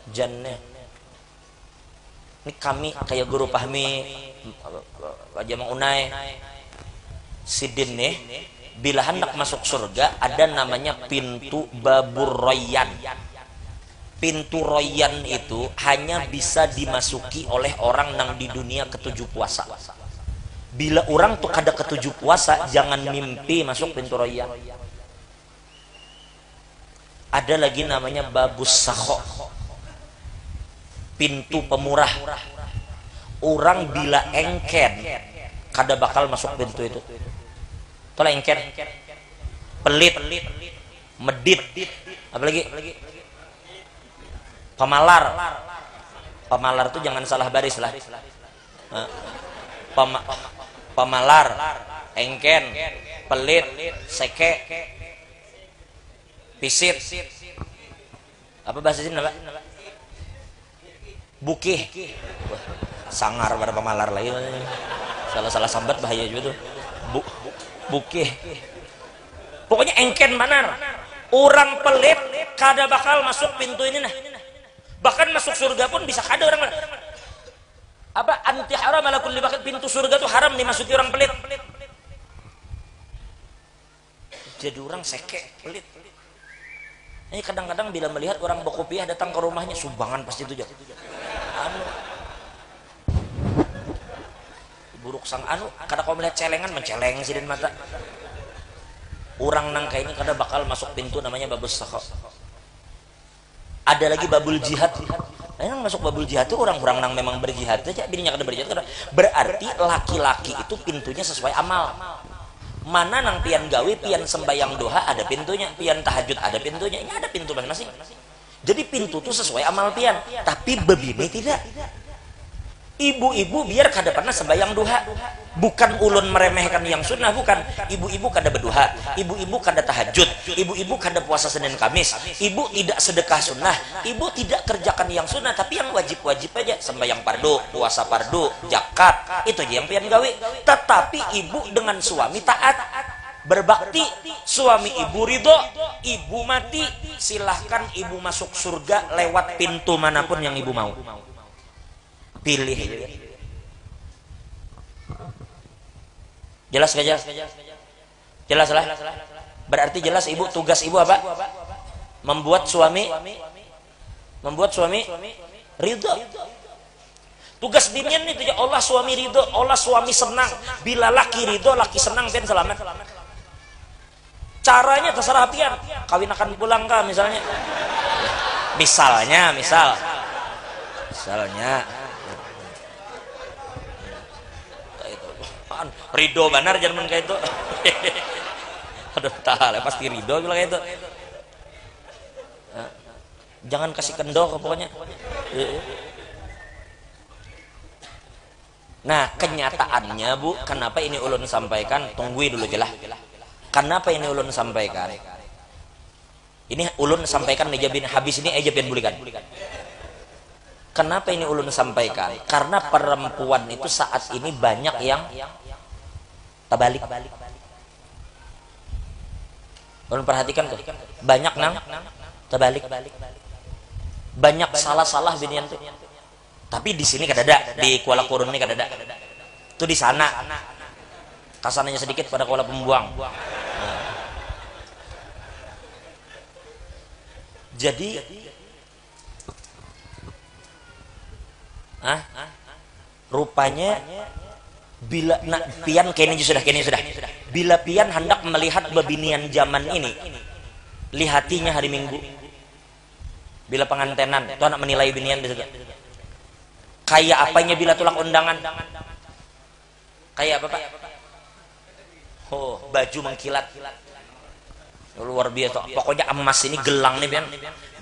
jannah. Ini kami kayak guru Fahmi, Raja Maunai, Sidin nih, bila hendak masuk surga ada namanya pintu babur royan. Pintu royan itu hanya bisa dimasuki oleh orang nang di dunia ketujuh puasa. Bila orang tuh ada ketujuh puasa, jangan mimpi masuk pintu royan. Ada lagi namanya babus sakho. pintu pemurah. Orang bila engken kada bakal masuk pintu itu. Tolak engken, pelit, medit, apalagi pemalar. Pemalar tuh jangan salah baris lah. Pemalar, engken, pelit, seke, pisit. Apa bahasa sini, Pak? Bukih. Sangar pada pemalar lagi. Salah sambat bahaya juga tuh. Bukih. Pokoknya engken benar. Orang pelit kada bakal masuk pintu ini nah. Bahkan masuk surga pun bisa kada orang. Apa anti haram ala kulli bakal, pintu surga tuh haram dimasuki orang pelit. Jadi orang seke, pelit. Ini kadang-kadang bila melihat orang berkopiah datang ke rumahnya, sumbangan pasti itu aja. Buruk sang kada kau melihat celengan menceleng sih dan mata. Orang nangka ini kada bakal masuk pintu namanya babul sakha. Ada lagi babul jihad. Yang masuk babul jihad itu orang-orang nang memang berjihad saja, bininya kada berjihad. Berarti laki-laki itu pintunya sesuai amal. Mana nang pian gawe, pian sembayang doha ada pintunya, pian tahajud ada pintunya. Ini ada pintu masing-masing. Jadi pintu itu sesuai amal pian, tapi bebini tidak. Ibu-ibu biar kada pernah sembahyang duha. Bukan ulun meremehkan yang sunnah, bukan. Ibu-ibu kada berduha, ibu-ibu kada tahajud, ibu-ibu kada puasa Senin Kamis, ibu tidak sedekah sunnah, ibu tidak kerjakan yang sunnah, tapi yang wajib-wajib aja, sembahyang fardu, puasa fardu, zakat, itu aja yang pian gawe. Tetapi ibu dengan suami taat, berbakti, suami ibu ridho, ibu mati, silahkan ibu masuk surga lewat pintu manapun yang ibu mau. Pilih. Jelas gak jelas? Jelas lah. Berarti jelas ibu, tugas ibu apa? Membuat suami ridho. Tugas binian itu ya Allah suami ridho, Allah suami senang. Bila laki ridho, laki senang, pian selamat. Caranya terserah pian. Kawin akan pulang kah misalnya? Misalnya. Ridho benar jangan kayak itu. Aduh tahu pasti ridho bilang kayak itu. Jangan kasih kendor pokoknya. Nah kenyataannya Bu, kenapa ini ulun sampaikan? Tungguin dulu jelas. Kenapa ini ulun sampaikan? Ini ulun sampaikan meja bin habis ini aja bin bulikan. Kenapa ini ulun sampaikan? Karena perempuan itu saat ini banyak yang terbalik. Ulun perhatikan tuh, banyak nang terbalik. Banyak salah-salah binian tuh. Tapi di sini kadada, di Kuala Kurun ini kadada. Itu di sana. Kasananya sedikit pada Kuala Pembuang. Jadi rupanya bila pian kini sudah. Bila pian hendak melihat bebinian zaman ini, lihatinya hari Minggu. Bila pengantenan, itu anak menilai binian di situ. Kayak apanya bila tulak undangan? Kayak apa Pak? Oh, baju mengkilat. Luar biasa. Pokoknya emas ini gelang nih pian.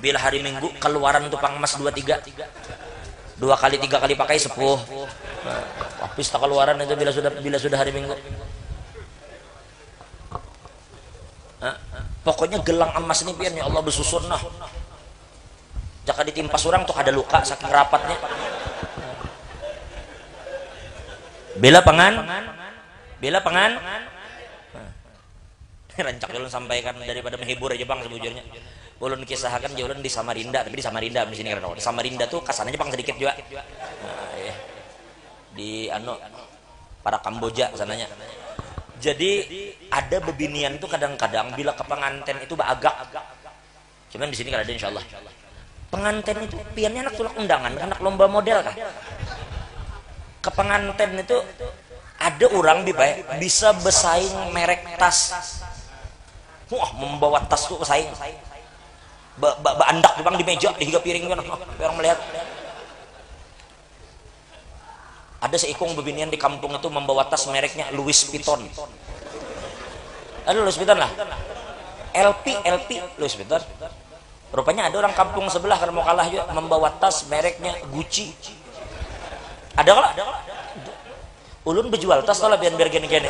Bila hari Minggu keluaran tupang emas 2-3. 2 kali 3 kali pakai sepuh. Habis tak keluaran itu bila sudah hari Minggu. Pokoknya gelang emas ini pian ya Allah bersusun nah. Jika ditimpa orang tuh ada luka saking rapatnya. Bila pengan. Rancak ulun sampaikan daripada menghibur aja Bang sebujurnya. Ulun kisahkan ulun di Samarinda, tapi di Samarinda di sini karena Samarinda tuh kasananya Bang sedikit juga. Ya. Di para Kamboja sananya. Jadi ada bebinian tuh kadang-kadang bila ke pengantin itu agak. Cuman di sini kan ada insyaallah. Pengantin itu piannya anak tulak undangan, anak lomba model kah? Ke pengantin itu ada orang bisa bersaing merek tas. Wah, membawa tas tuh bersaing. Andak bang di meja, di higa piring kan orang melihat. Ada seikung bebinian di kampung itu membawa tas mereknya Louis Vuitton. Aduh, Louis Vuitton lah. LP Louis Vuitton. Rupanya ada orang kampung sebelah karena mau kalah juga membawa tas mereknya Gucci. Ada kalau? Ulun berjual tas lah biar gini-gini.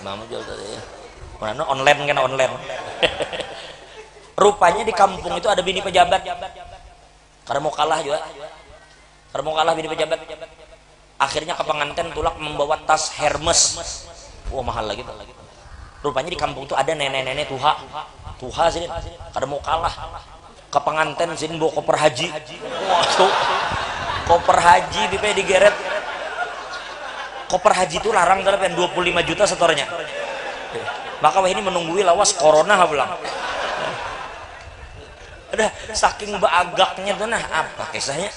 Mama jual tas ya. Mana online kan online. Rupanya di kampung itu ada bini pejabat. Karena mau kalah juga. Karena mau kalah bini pejabat. Akhirnya ke pengantin tulak membawa tas Hermes. Wah, mahal lagi. Rupanya di kampung itu ada nenek-nenek tuha sini. Karena mau kalah. Ke pengantin sini bawa koper haji. Wah, tuh. Koper haji digeret. Koper haji itu larang dalam 25 juta setornya. Maka wah ini menunggui lawas corona bilang. Udah saking baagaknya tuh, nah apa kisahnya?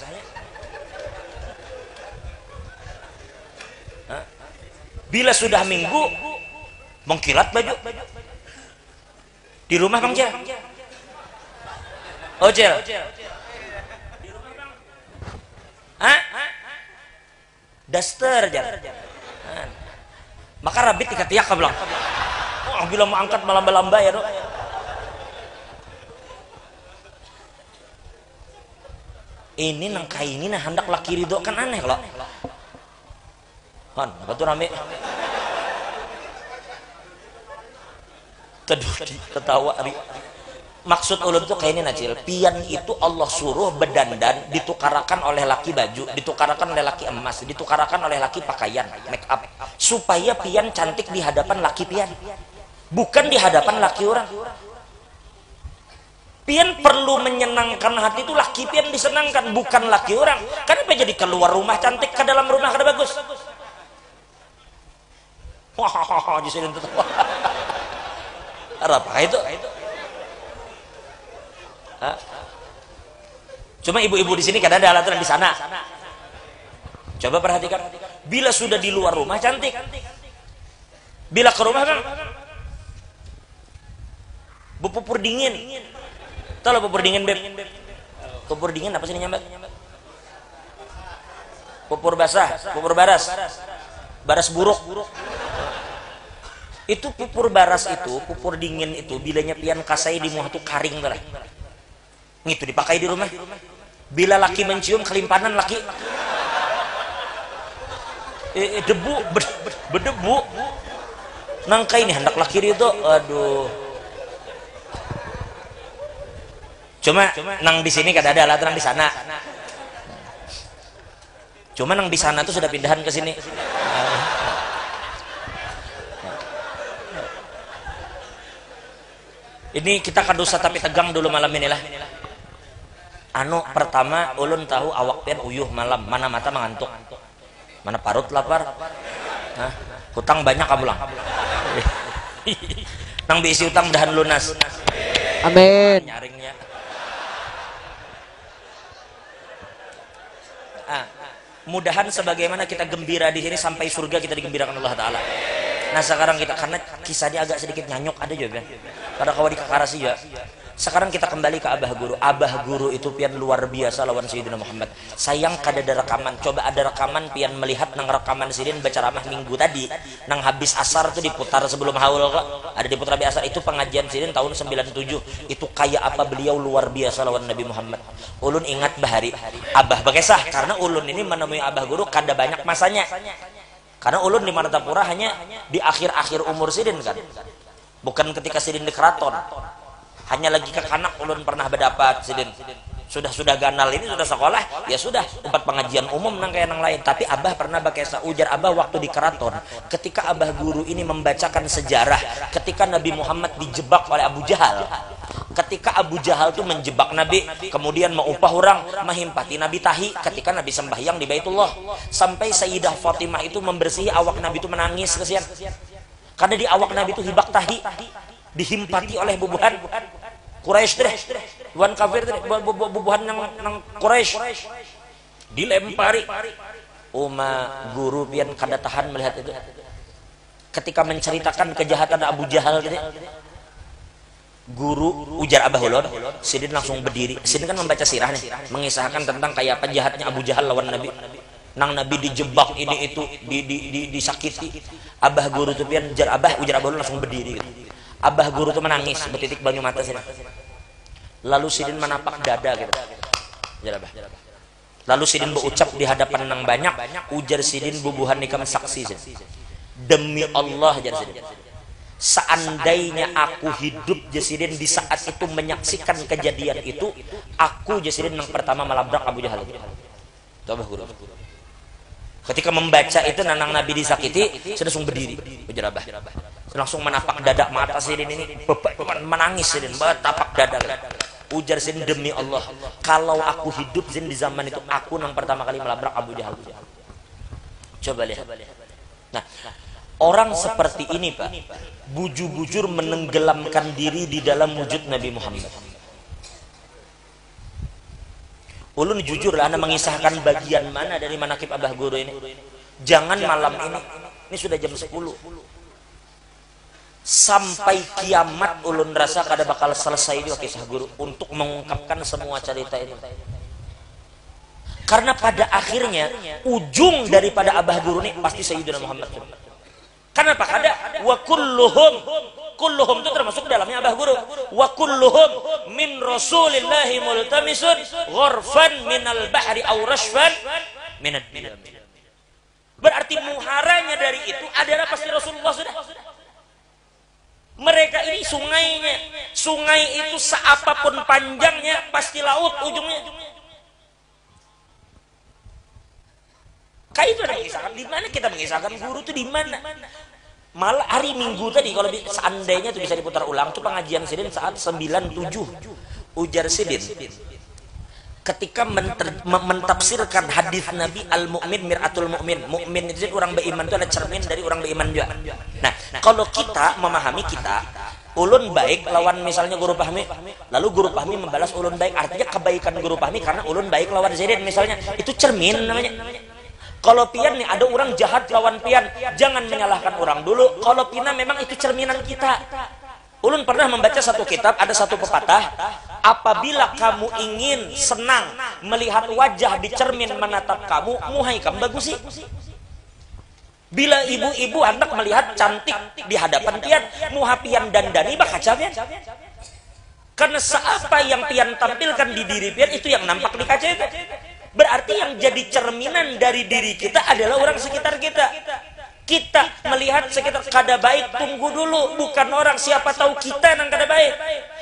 Bila sudah minggu mengkilat baju di rumah Bang Cel. Oh Cel. Hah? Daster Cel. Maka rabit dikatiak bilang. Wah, bila mau angkat melamba-lamba ya, Dok. Ini nangka ini nah hendak laki ridho kan aneh kalau. Han, apa tuh rame? Ketawa. Maksud ulun tuh kayak ini Nacil. Pian itu Allah suruh bedandan ditukarakan oleh laki baju, ditukarakan oleh laki emas, ditukarakan oleh laki pakaian, make up, supaya pian cantik di hadapan laki pian, bukan di hadapan laki orang. Pian perlu menyenangkan hati itu laki pian disenangkan, bukan laki orang. Kenapa jadi keluar rumah cantik, ke dalam rumah kada bagus? Wah, di sini tuh. Apa itu? Hah? Cuma ibu-ibu di sini kadang ada alatan di sana. Coba perhatikan. Bila sudah di luar rumah cantik, bila ke rumah kan bupupur dingin. Tahu lah pupur dingin, Beb? Pupur dingin apa sih nyambat? Pupur basah, pupur baras. Baras buruk. Itu pupur baras itu, pupur dingin itu bilanya pian kasai di muah tuh karing lah. Itu dipakai di rumah. Bila laki mencium kelimpanan laki. Debu, berdebu. Nangka ini hendak laki itu, aduh. Cuma nang di sini kada ada alat nang di sana. Cuma nang di sana tuh sudah pindahan ke sini. Ini kita kadosa tapi tegang dulu malam inilah. Anu pertama ulun tahu awak pian uyuh malam, mana mata mengantuk, mana parut lapar. Hah? Hutang banyak kamulang. Nang diisi utang dahan lunas. Amin. Nyaringnya. Mudahan sebagaimana kita gembira di sini sampai surga kita digembirakan Allah Taala. Nah sekarang kita karena kisahnya agak sedikit nyanyuk ada juga kan. Pada kawan di kakarasi ya. Sekarang kita kembali ke Abah Guru. Abah Guru itu pian luar biasa lawan Sayyidina Muhammad. Sayang kada ada rekaman. Coba ada rekaman pian melihat nang rekaman sidin berceramah minggu tadi. Nang habis asar tuh diputar sebelum haul kok. Ada diputar habis asar itu pengajian sidin tahun 97. Itu kayak apa beliau luar biasa lawan Nabi Muhammad. Ulun ingat bahari Abah Bakesah karena ulun ini menemui Abah Guru kada banyak masanya. Karena ulun di Martapura hanya di akhir-akhir umur sidin kan. Bukan ketika sidin di keraton. Hanya lagi ke kanak ulun pernah berdapat sidin. Sudah ganal ini sudah sekolah ya sudah tempat pengajian umum nang kayak nang lain. Tapi Abah pernah bakesa ujar Abah waktu di keraton ketika Abah Guru ini membacakan sejarah ketika Nabi Muhammad dijebak oleh Abu Jahal. Ketika Abu Jahal tuh menjebak Nabi, kemudian mau upah orang mahimpati Nabi tahi ketika Nabi sembahyang di Baitullah. Sampai Sayyidah Fatimah itu membersihi awak Nabi itu menangis kesian. Karena di awak Nabi itu hibak tahi dihimpati oleh bubuhan Quraisy deh. Bubuhan kafir deh, bubuhan nang Quraisy. Dilempari. Guru pian kada tahan melihat itu. Ketika menceritakan kejahatan Abu Jahal gitu. guru ujar Abah Ulun, Sidin langsung berdiri. Sidin kan membaca sirah nih, mengisahkan tentang kayak apa jahatnya Abu Jahal lawan Nabi. Nang Nabi dijebak ini itu, disakiti. Abah guru tuh pian ujar Abah Ulun langsung berdiri gitu. Abah guru tuh menangis, betitik banyu mata Sidin. Lalu Sidin menapak dada gitu. Ujar Abah. Lalu Sidin berucap di hadapan nang banyak, ujar Sidin bubuhan nikam saksi Sidin. Demi Allah jar Sidin. Seandainya aku hidup Jasidin di saat itu menyaksikan kejadian itu, aku Jasidin yang pertama melabrak Abu Jahal. Coba guru. Ketika membaca itu nanang Nabi disakiti, saya langsung berdiri, ujar Abah. Langsung menapak dada mata Sidin ini, menangis Sidin, tapak dada. Ujar Sidin, demi Allah, kalau aku hidup Sidin di zaman itu, aku yang pertama kali melabrak Abu Jahal. Coba lihat. Nah, orang seperti ini Pak, bujur-bujur menenggelamkan diri di dalam wujud Nabi Muhammad. Ulun jujur lah, Anda mengisahkan bagian mana dari manakib Abah Guru ini. Jangan malam ini sudah jam 10. Sampai kiamat ulun rasa kada bakal selesai juga kisah Guru untuk mengungkapkan semua cerita ini. Karena pada akhirnya ujung daripada Abah Guru ini pasti Sayyidina Muhammad. Kenapa? Kada wa kulluhum itu termasuk dalamnya Abah Guru. Wa kulluhum min Rasulillahi multamisun ghurfan minal bahri aw rashfan minad dinam. Berarti muharanya dari itu adalah pasti Rasulullah sudah. Mereka ini sungainya. Sungai itu seapapun panjangnya pasti laut ujungnya. Kayak itu ada mengisahkan. Di mana kita mengisahkan Guru itu di mana? Malah hari Minggu tadi kalau seandainya itu bisa diputar ulang tuh pengajian Sidin saat 97. Ujar Sidin ketika mentafsirkan hadis Nabi al-mu'min mir'atul mu'min. Mu'min itu orang beriman itu ada cermin dari orang beriman juga. Nah, kalau kita memahami ulun baik lawan misalnya Guru Fahmi, lalu Guru Fahmi membalas ulun baik, artinya kebaikan Guru Fahmi karena ulun baik lawan Sidin misalnya, itu cermin namanya. Kalau pian nih ada orang jahat lawan pian, jangan menyalahkan orang dulu. Kalau pina memang itu cerminan kita. Ulun pernah membaca satu kitab, ada satu pepatah, apabila kamu ingin senang melihat wajah di cermin menatap kamu, muhai kamu bagus sih. Bila ibu-ibu anak melihat cantik di hadapan pian, muha pian dandani bakaca pian. Karena seapa yang pian tampilkan di diri pian itu yang nampak di kaca itu. Berarti yang jadi cerminan dari diri kita adalah orang sekitar kita. Kita melihat sekitar kada baik, tunggu dulu. Bukan orang, siapa tahu kita yang kada baik.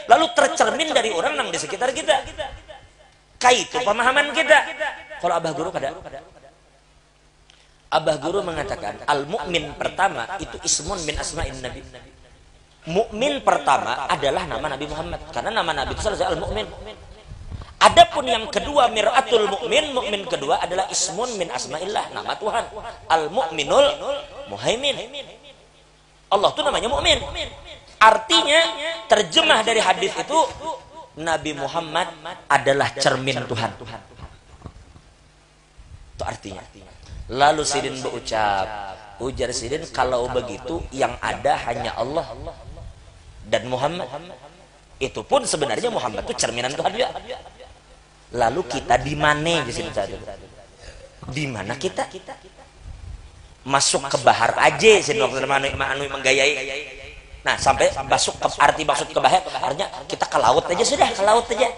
Lalu tercermin dari orang yang di sekitar kita. Kayak itu pemahaman kita. Kalau Abah Guru kada. Abah Guru mengatakan, al-mu'min pertama itu ismun min asma'in Nabi. Mukmin pertama adalah nama Nabi Muhammad. Karena nama Nabi itu salah al-mu'min. Adapun yang kedua mir'atul mu'min, mukmin kedua adalah ismun min asma'illah, nama Tuhan. Al-mu'minul muhaimin. Allah itu namanya mukmin. Artinya terjemah dari hadis itu Nabi Muhammad adalah cermin Tuhan. Itu artinya. Lalu Sidin berucap, ujar Sidin, kalau begitu yang ada hanya Allah dan Muhammad. Itu pun sebenarnya Muhammad itu cerminan Tuhan juga. Lalu kita di mana di sini tadi? Di mana kita? Masuk ke bahar aja sih waktu anu menggayai. Nah, sampai masuk ke arti maksud ke bahar, artinya kita ke laut aja sudah, ke laut aja.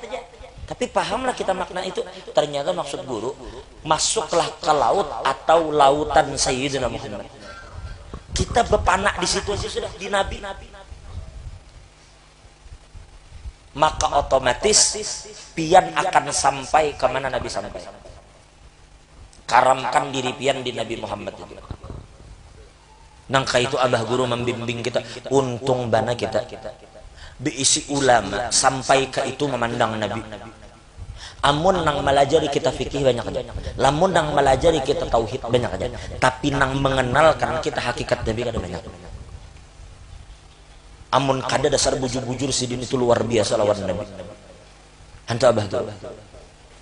Tapi pahamlah kita makna itu. Ternyata maksud Guru, masuklah ke laut atau lautan Sayyidina Muhammad. Kita bepanak di situ aja sudah, di Nabi. Maka otomatis pian akan sampai kemana Nabi sampai. Karamkan diri pian di Nabi Muhammad itu. Nangka itu Abah Guru membimbing kita. Untung bana kita diisi ulama sampai ke itu memandang Nabi. Amun nang melajari kita fikih banyak aja. Lamun nang melajari kita tauhid banyak aja. Tapi nang mengenalkan kita hakikat Nabi kada banyak. Amun kada dasar bujur-bujur Sidin itu luar biasa lawan Nabi. Hantu Abah Guru.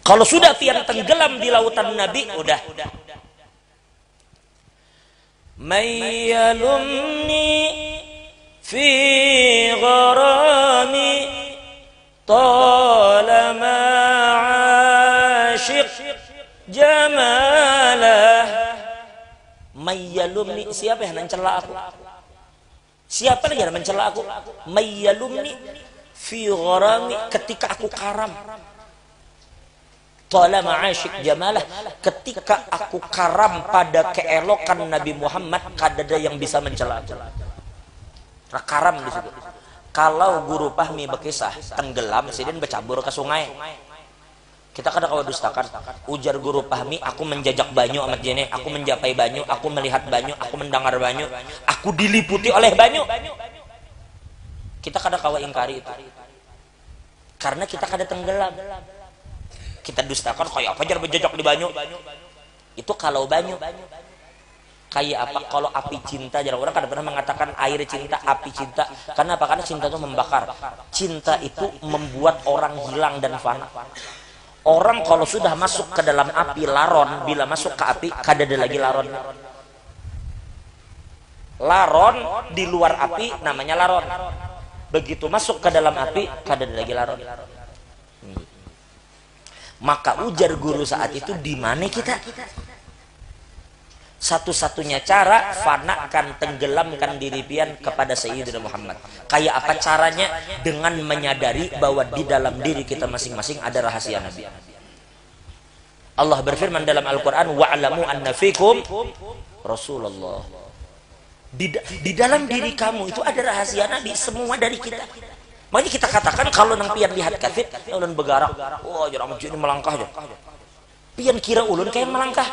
Kalau sudah pian tenggelam di lautan Nabi, udah. Mayyalumni fi gharami talama asyiq jamalah mayyalumni. Siapa yang mencela aku? Siapa lagi yang mencela aku? Mayyalumni fi gharami, ketika aku karam. Talama asyiq jamalah, ketika aku karam pada keelokan Nabi Muhammad, kadada yang bisa mencela aku. Karam di situ. Kalau guru Fahmi berkisah tenggelam, sidin bercabur ke sungai. Kita kadang kau dustakan. Ujar guru Fahmi, aku menjajak banyu amat jene, aku menjapai banyu, aku melihat banyu, aku mendengar banyu, aku diliputi oleh banyu. Kita kadang kau ingkari itu. Karena kita kadang tenggelam. Kita dustakan kayak apa jar berjajak di banyu. Itu kalau banyu. Kayak apa kalau api cinta? Jarang orang kadang pernah mengatakan air cinta, api cinta. Karena apa? Karena cinta itu membakar. Cinta itu membuat orang hilang dan fana. Orang kalau sudah masuk ke dalam api laron, bila masuk ke api, kadada lagi laron. Laron di luar api namanya laron. Begitu masuk ke dalam api, kadada lagi laron. Maka ujar guru saat itu, di mana kita? Satu-satunya cara, fanakan, tenggelamkan diri pian kepada Sayyidina Muhammad. Kayak apa caranya? Dengan menyadari bahwa di dalam diri kita masing-masing ada rahasia Nabi. Allah berfirman dalam Al-Quran, wa'alamu anna fikum Rasulullah. Di dalam diri kamu itu ada rahasia Nabi, semua dari kita. Makanya kita katakan kalau nang pian lihat kafir, ulun begarak, oh jarang ini melangkah aja. Pian kira ulun kayak melangkah.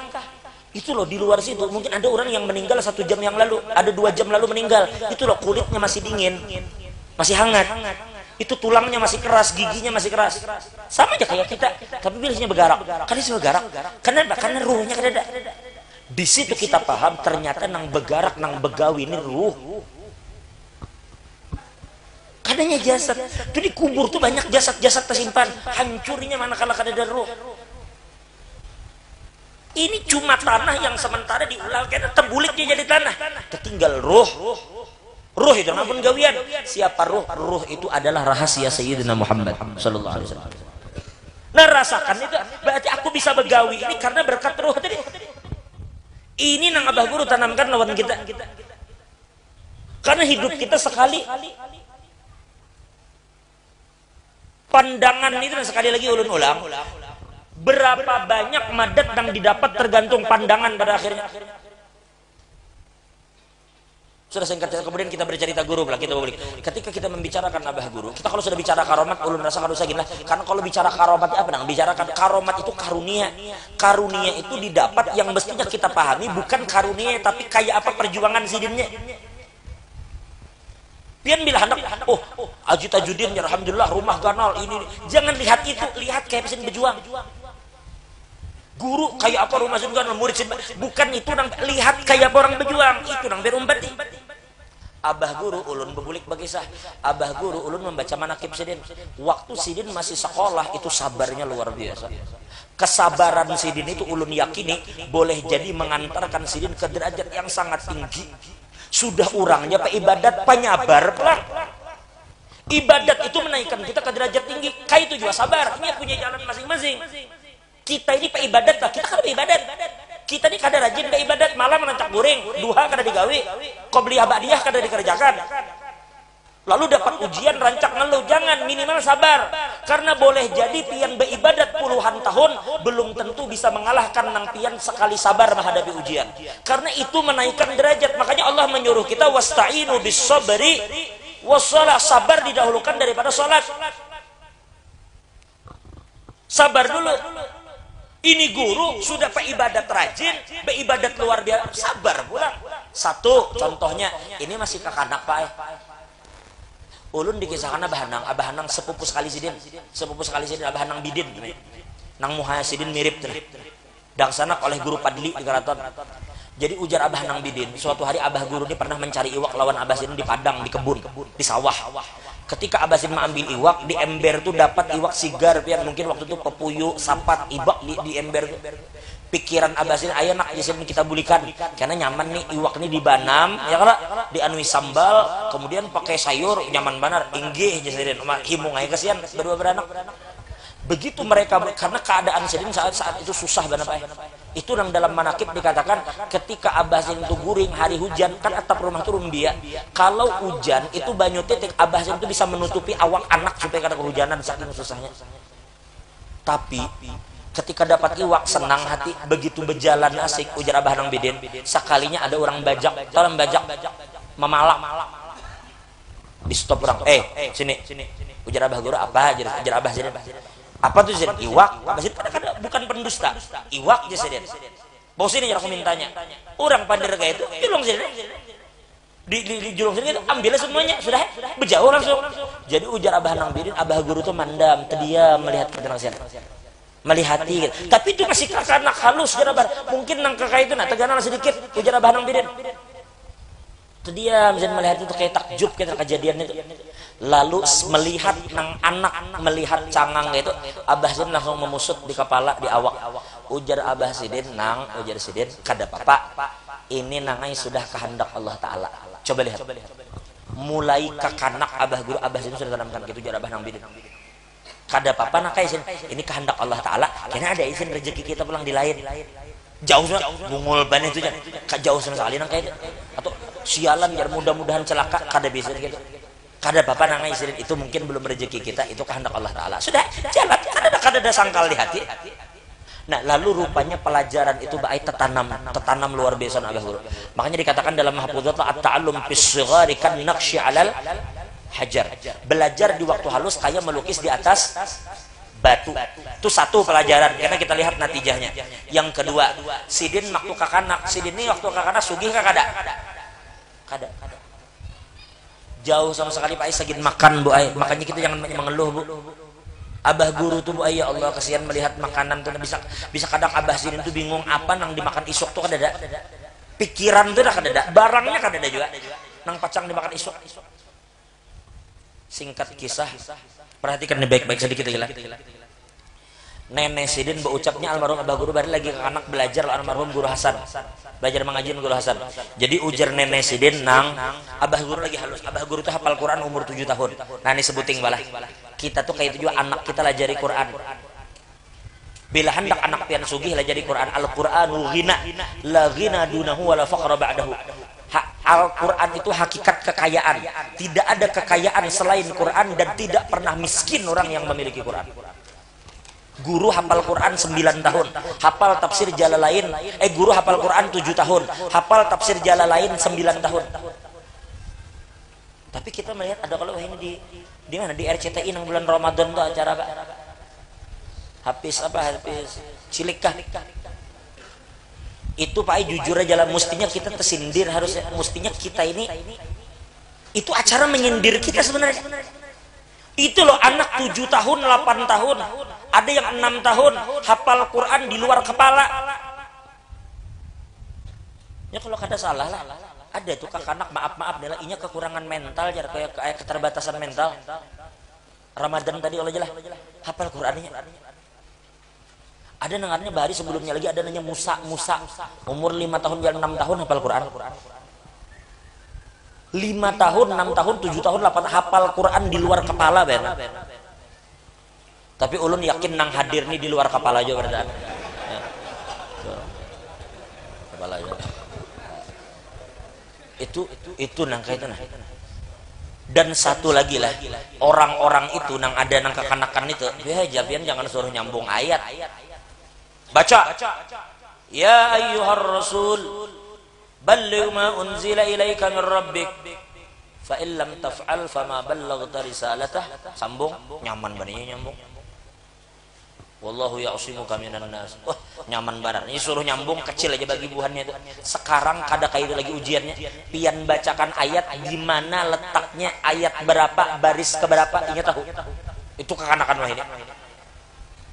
Itu loh di luar situ mungkin ada orang yang meninggal 1 jam yang lalu, ada 2 jam lalu meninggal. Itu loh kulitnya masih dingin, masih hangat. Itu tulangnya masih keras, giginya masih keras. Sama aja kayak kita, tapi biasanya begarak. Kan dia begarak. Kenapa? Karena ruhnya kan ada. Di situ kita paham ternyata nang begarak, nang begawi ini ruh. Kadanya jasad. Itu di kubur tuh banyak jasad-jasad tersimpan. Hancurnya manakala kadada ruh. Ini cuma tanah yang sementara diulang, karena terbuliknya jadi tanah. Tertinggal ruh. Ruh itu namun gawian. Siapa ruh? Ruh itu adalah rahasia Sayyidina Muhammad sallallahu alaihi wasallam. Nah, rasakan itu. Berarti aku bisa begawi ini karena berkat ruh tadi. Ini nang Abah Guru tanamkan lawan kita. Karena hidup kita sekali. Pandangan itu, dan sekali lagi ulun ulang, berapa banyak madat yang didapat tergantung pandangan pada akhirnya. Sudah singkat, kemudian kita bercerita guru pula, kita balik. Ketika kita membicarakan Abah Guru, kita kalau sudah bicara karomat, ulun rasa kalau usah gini lah. Karena kalau bicara karomat apa nang? Bicarakan karomat itu karunia. Karunia itu didapat yang mestinya kita pahami bukan karunia, tapi kayak apa perjuangan sidinnya. Pian bila hendak, oh Aji Tajudin ya alhamdulillah rumah ganal ini. Jangan lihat itu, lihat kayak pesan berjuang. Guru kayak apa rumah sidin ganal, murid sidin, bukan itu nang, lihat kayak apa orang berjuang, itu nang berumpati. Abah Guru ulun bebulik berkisah, Abah Guru ulun membaca manakib sidin. Waktu sidin masih sekolah itu sabarnya luar biasa. Kesabaran sidin itu ulun yakini boleh jadi mengantarkan sidin ke derajat yang sangat tinggi. Sudah orangnya pak ibadat penyabar pelak. Ibadat itu menaikkan kita ke derajat tinggi. Kayak itu juga sabar. Ini punya jalan masing-masing. Kita ini pak ibadat lah. Kita kan ibadat. Kita ini kada rajin pak ibadat. Malam menancak goreng. Duha kada digawi. Qobliyah ba'diyah kada dikerjakan. Lalu dapat ujian rancak ngeluh. Jangan, minimal sabar. Karena boleh jadi pian beribadat puluhan tahun belum tentu bisa mengalahkan nang pian sekali sabar menghadapi ujian. Karena itu menaikkan derajat. Makanya Allah menyuruh kita wasta'inu bis sabri wassalah. Sabar didahulukan daripada salat. Sabar dulu. Ini guru sudah beribadat rajin, beribadat luar biasa, sabar pula. Satu contohnya, ini masih kakanak Pak. Ulun dikisahkan Abah Hanang sepupu sekali sidin, Abah Hanang Bidin, nang Muhasidin mirip dangsanak oleh guru Padli di Keraton. Jadi ujar Abah Hanang Bidin, suatu hari Abah Guru ini pernah mencari iwak lawan Abah Sidin di padang, di kebun, di sawah. Ketika Abah Sidin mengambil iwak, di ember tuh dapat iwak sigar, pian mungkin waktu itu pepuyu, sapat, ibak di ember tuh. pikiran Abah Sidin aya nak jadi kita bulikan karena nyaman nih iwak nih dibanam ya kalau dianui sambal kemudian pakai sayur nyaman banar inggih jadi himung aja kasihan berdua beranak begitu mereka karena keadaan Sidin saat itu susah banget itu yang dalam manakib dikatakan ketika Abah Sidin itu guring hari hujan kan atap rumah itu rumbia kalau hujan itu banyu titik Abah Sidin itu bisa menutupi awak anak supaya kada kehujanan saking susahnya tapi ketika dapat iwak senang hati begitu berjalan asik ujar Abah Nang Bidin sekalinya ada orang bajak dalam bajak memalak di stop orang sini ujar Abah Guru apa ujar Abah Sidin apa tuh Sidin iwak Abah Sidin kadang bukan pendusta iwak aja Sidin bau sini aku mintanya orang pandir kayak itu julung Sidin di julung Sidin itu ambilnya semuanya sudah berjauh langsung jadi ujar Abah Nang Bidin Abah Guru tuh mandam terdiam melihat ketenangan Sidin melihati gitu. Tapi itu masih kakak anak halus jarabar mungkin nang kakak itu nak tegangan sedikit ujar Abah Nang Bidin terdiam dan melihat itu kayak takjub kita kejadian itu lalu melihat nang anak melihat cangang itu Abah Sidin langsung memusut di kepala di awak ujar Abah Sidin nang ujar Sidin kada papa ini nangai sudah kehendak Allah Ta'ala coba lihat mulai kakanak Abah Guru Abah Sidin sudah tanamkan gitu ujar Abah Nang Bidin kada apa-apa nak izin ini kehendak Allah Ta'ala karena ada izin rezeki kita pulang di lain jauh sama bungul ban itu jauh sama sekali nang kayak itu atau sialan biar mudah-mudahan celaka kada bisa gitu kada apa-apa nang izin itu mungkin belum rezeki kita itu kehendak Allah Ta'ala sudah jalan kada ada sangkal di hati nah lalu rupanya pelajaran itu baik tertanam luar biasa Abah Guru makanya dikatakan dalam mahfuzat at-ta'allum fis shighari kan naqshi 'alal hajar belajar di waktu halus kayak melukis di atas batu itu satu pelajaran karena kita lihat natijahnya yang kedua Sidin waktu kakanak Sidin ini waktu kakanak sugih kada jauh sama sekali Pak Ai makan Bu Ai makanya kita jangan mengeluh Bu Abah Guru tuh Bu Ai ya Allah kasihan melihat makanan tuh bisa kadang Abah Sidin tuh bingung apa nang dimakan isuk tuh kada ada pikiran tuh kada ada barangnya kada ada juga nang pacang dimakan isuk singkat kisah perhatikan nih baik-baik sedikit gila Nenek Sidin berucapnya almarhum Abah Guru baru lagi ke anak belajar almarhum Guru Hasan belajar mengaji Guru Hasan jadi ujar Nenek Sidin nang Abah Guru lagi halus Abah Guru tuh hafal Quran umur 7 tahun nah ini sebuting balah kita tuh kayak itu juga anak kita lajari Quran bila hendak anak pian sugih lajari Quran Al-Qur'anu ghina la ghina dunahu wala faqra ba'dahu Al-Quran itu hakikat kekayaan tidak ada kekayaan selain Quran dan tidak pernah miskin orang yang memiliki Quran guru hafal Quran 9 tahun hafal tafsir Jalalain guru hafal Quran 7 tahun hafal tafsir Jalalain 9 tahun tapi kita melihat ada kalau ini di mana di RCTI nang bulan Ramadan tuh acara Pak habis cilikah itu Pak Ai jujur aja lah mestinya kita tersindir harusnya mestinya kita ini itu acara menyindir kita sebenarnya itu loh anak 7 tahun 8 tahun ada yang 6 tahun hafal Quran di luar kepala ya kalau kada salah lah ada tuh anak maaf nih inya kekurangan mental jar kayak keterbatasan mental Ramadan tadi oleh jelah hafal Qurannya ada nengarnya bahari sebelumnya lagi ada nanya Musa umur 5 tahun dan 6 tahun hafal Quran 5 tahun 6 tahun 7 tahun 8 hafal Quran di luar kepala ben tapi ulun yakin nang hadir nih di luar kepala aja berarti ya. Kepala aja itu nang kaitan dan satu lagi lah orang-orang itu nang ada nang kekanakan itu ya jabian jangan suruh nyambung ayat baca ya ayyuhar rasul balligh ma unzila ilaika min rabbik fa in lam taf'al fama ballaghta risalatah sambung nyaman baninya nyambung wallahu ya'simuka minan nas nyaman banar ini suruh nyambung kecil aja bagi buhannya itu sekarang kada kayak itu lagi ujiannya pian bacakan ayat di mana letaknya ayat berapa baris ke berapa ini tahu itu kekanakan wah ini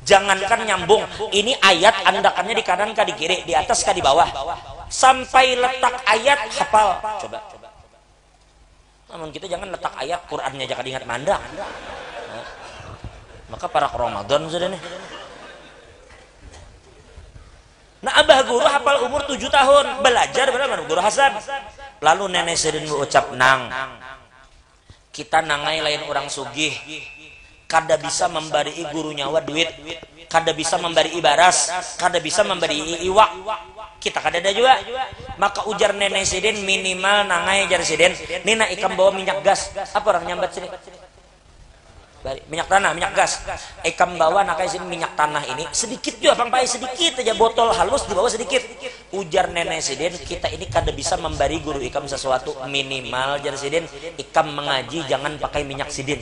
jangankan nyambung ini ayat andakannya di kanan kah di kiri di atas kah di bawah sampai letak ayat hafal coba namun kita jangan letak ayat Qurannya jangan diingat mandang nah, maka para Ramadan sudah nih Nah abah guru hafal umur 7 tahun belajar berapa guru Hasan. Lalu nenek Sidin mengucap nang. Kita nangai lain orang sugih. Kada bisa memberi guru nyawa duit. Kada bisa memberi baras. Kada bisa memberi iwak. Kita kada ada juga. Maka ujar nenek Sidin minimal nangai jar Sidin. Nina ikam bawa minyak gas. Apa orang nyambat sini? Minyak tanah, minyak gas. Ikam bawa nakai sini minyak tanah ini sedikit juga bang pai sedikit aja botol halus dibawa sedikit. Ujar nenek Sidin kita ini kada bisa memberi guru ikam sesuatu minimal jar Sidin ikam mengaji jangan pakai minyak Sidin.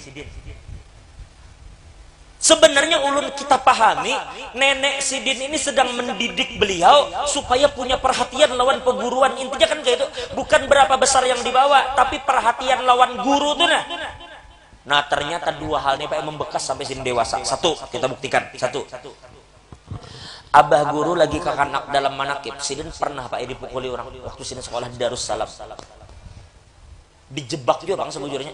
Sebenarnya ulun kita pahami nenek Sidin ini sedang mendidik beliau supaya punya perhatian lawan perguruan, intinya kan kayak itu, bukan berapa besar yang dibawa tapi perhatian lawan guru tuh nah. Nah ternyata dua hal ini Pak yang membekas sampai Sidin dewasa. Satu, kita buktikan. Satu, abah guru lagi kakanak dalam manakib. Sidin pernah Pak dipukuli orang waktu Sidin sekolah di Darussalam. Dijebak juga bang sebujurnya.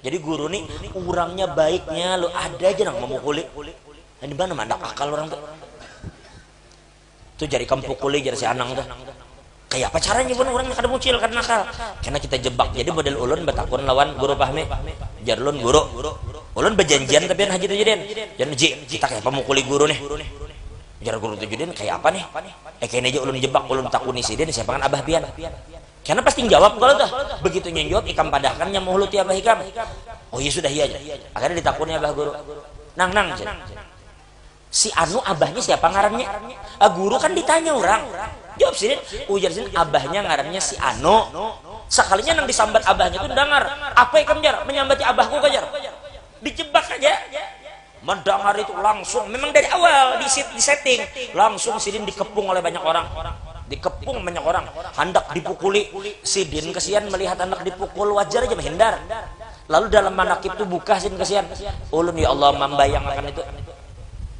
Jadi guru nih orangnya baiknya lo ada aja nang memukuli. Nah, di mana mandak akal orang tuh. Tuh jadi kamu pukuli jadi si Anang tuh. Kayak apa caranya pun orang kada mucil kada nakal. Karena kita jebak. Jadi model ulun betakun lawan guru pahmi. Jar ulun guru. Ulun berjanjian tapi haji tuh jadian. Jangan ji kita kayak pemukuli guru nih. Jar guru tuh jadian kayak apa nih? Kayaknya aja ulun jebak ulun takuni Sidin siapa kan abah pian. Karena pasti jawab kalau tuh. Begitu jawab ikam padahkan yang muhluti abah ikam. Oh iya sudah iya aja. Akhirnya ditakuni abah guru. Nang. Si Anu abahnya siapa ngarannya? Guru kan ditanya orang. Jawab Sidin, ujar Sidin abahnya ngarannya si Anu. Sekalinya nang disambat abahnya itu dengar. Apa ikam jar? Menyambati abahku kajar. Dijebak aja. Mendengar itu langsung. Memang dari awal di setting. Langsung Sidin dikepung oleh banyak orang. Dikepung banyak orang. Hendak dipukuli. Sidin kesian melihat anak dipukul wajar aja menghindar. Lalu dalam manakib itu buka Sidin kesian. Ulun ya Allah membayangkan itu.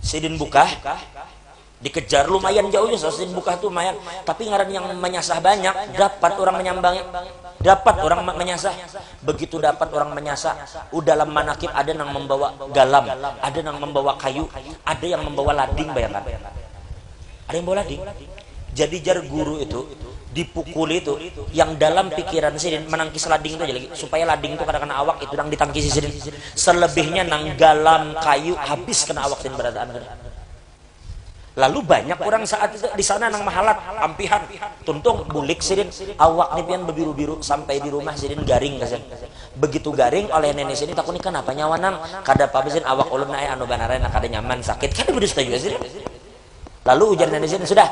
Sidin buka. Dikejar lumayan jauhnya Sidin buka tuh lumayan. Tapi ngaran yang menyasah banyak. Dapat orang menyambangi. Dapat orang menyasah. Begitu dapat orang menyasah. Dalam manakib ada yang membawa galam. Ada yang membawa kayu. Ada yang membawa lading bayangkan. Ada yang bawa lading. Jadi jar guru itu dipukul itu yang dalam pikiran Sidin menangkis lading itu aja lagi supaya lading itu kadang-kadang awak itu nang ditangkisi Sidin. Selebihnya nang galam kayu habis kena awak Sidin berataan. Lalu banyak orang saat itu di sana nang mahalat ampihan tuntung bulik Sidin awak nih pian berbiru-biru sampai di rumah Sidin garing kasen. Begitu garing oleh nenek Sidin takut nih kenapa nyawa nang kada apa Sidin awak ulun anu banaren kada nyaman sakit kan berdusta juga Sidin. Lalu ujar nenek Sidin sudah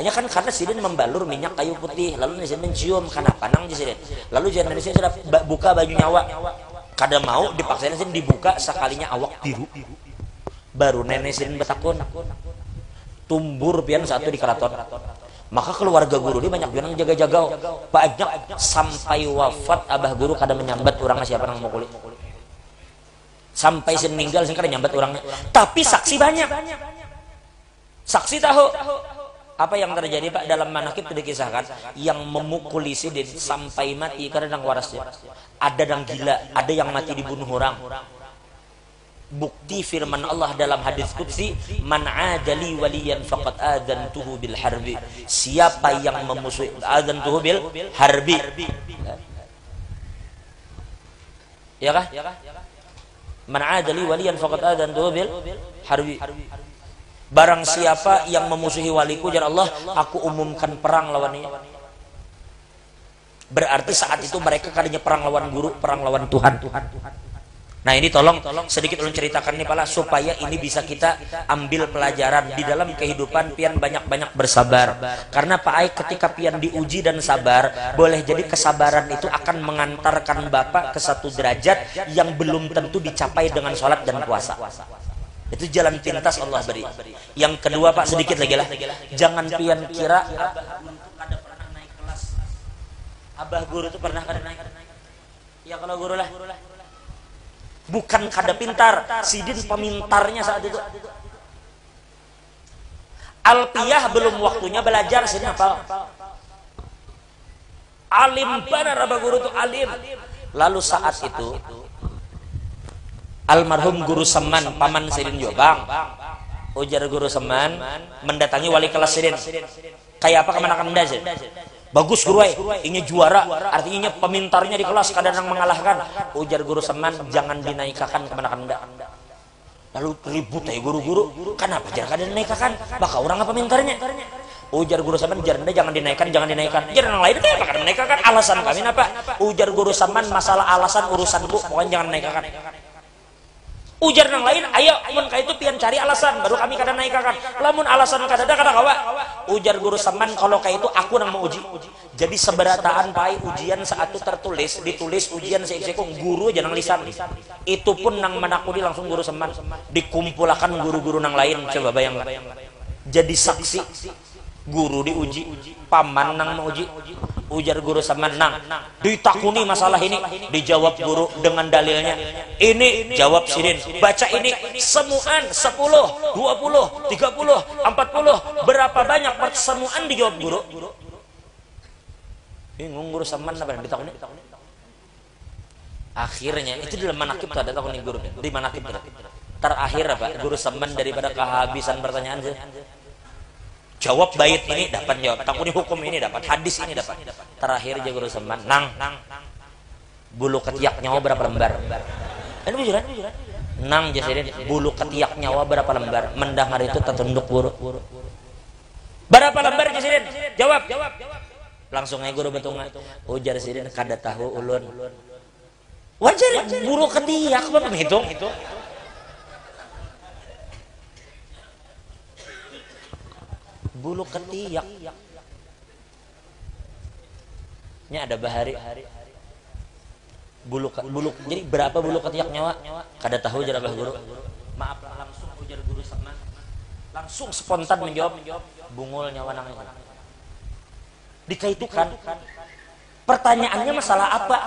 hanya kan karena Sidin membalur minyak kayu putih lalu nenek Sidin mencium kenapa nang di Sidin lalu ujar nenek Sidin sudah buka baju nyawa kada mau dipaksain Sidin dibuka sekalinya awak biru baru nenek Sidin betakun tumbur pian satu di keraton. Maka keluarga guru ini banyak yang jaga-jaga banyak sampai wafat abah guru kada menyambat orang siapa nang mukuli sampai Sidin meninggal Sidin kada nyambat orangnya tapi saksi banyak. Saksi tahu apa yang terjadi Pak dalam manakib itu dikisahkan yang memukuli Sidin sampai mati karena nang warasnya. Ada yang gila, ada yang mati dibunuh orang. Bukti firman Allah dalam hadis qudsi, "Man 'adali waliyan faqad adzantuhu bil harbi." Siapa yang memusuhi adzantuhu bil harbi. Ya kah? Man 'adali waliyan faqad adzantuhu bil harbi. Barang siapa yang memusuhi waliku jar Allah, aku umumkan perang lawannya. Berarti saat itu mereka kadinya perang lawan guru, perang lawan Tuhan. Nah ini tolong sedikit ulun ceritakan nih pala supaya ini bisa kita ambil pelajaran di dalam kehidupan pian banyak-banyak bersabar. Karena Pak Ai ketika pian diuji dan sabar, boleh jadi kesabaran itu akan mengantarkan Bapak ke satu derajat yang belum tentu dicapai dengan sholat dan puasa. Itu jalan pintas Allah beri. Yang kedua Pak sedikit lagi lah. Jangan pian kira abah guru itu pernah kada naik. Ya kalau guru lah. Bukan kada pintar, Sidin pemintarnya saat itu. Alpiyah belum waktunya belajar Sidin apa? Alim benar abah guru itu alim. Lalu saat itu almarhum guru Seman paman Sidin juga bang Ujar guru Seman, mendatangi wali kelas Sidin. Kayak apa kemana Anda sih? Bagus guru, ini juara, artinya pemintarnya di kelas kadang mengalahkan. Ujar guru Seman, jangan dinaikkan kemana Anda. Lalu ribut ya guru-guru, kenapa jangan dinaikkan? Bakal orang apa pemintarnya? Ujar guru Saman, ujar Anda jangan dinaikkan, jangan dinaikkan. Ujar yang lain kenapa kan menaikkan? Alasan kami apa? Ujar guru Saman, masalah alasan urusanku, pokoknya jangan naikkan. Ujar yang lain, ayo mun ka itu pian cari alasan baru kami kada naikkan. Lamun alasan kada ada kada kawa. Ujar guru Saman, kalau kayak itu aku nang mau uji. Jadi seberataan pai ujian saat itu tertulis, ditulis ujian seiksekung guru aja nang lisan. Itu pun nang manakudi langsung guru Saman. Dikumpulkan guru-guru nang lain, coba bayangkan. Jadi saksi guru diuji, paman nang menguji. Ujar guru Saman, nang ditakuni masalah ini, dijawab guru dengan dalilnya. Ini jawab Sidin, baca ini semuan 10, 20, 30, 40, berapa banyak persemuan dijawab guru. Bingung guru Saman apa ditakuni. Akhirnya itu dalam manakib ada takuni guru di manakib terakhir apa guru Saman daripada kehabisan pertanyaan sih. Jawab bait ini dapat jawab, takuni hukum ini dapat, hadis ini dapat. Terakhir aja guru Saman, nang bulu ketiak nyawa berapa lembar? Ini bujuran? Nang Jasidin, bulu ketiak nyawa berapa lembar? Mendengar itu tertunduk guru. Berapa lembar Jasidin? Jawab. Langsung aja guru betungan. Ujar Jasidin kada tahu ulun. Wajar bulu ketiak apa menghitung? Bulu ketiak. Ini ada bahari. Bulu jadi berapa bulu ketiak nyawa? Kada tahu jar abah guru. Maaf langsung ujar guru Saman. Langsung spontan menjawab, bungul nyawa nang itu. Dikaitukan. Pertanyaannya masalah apa?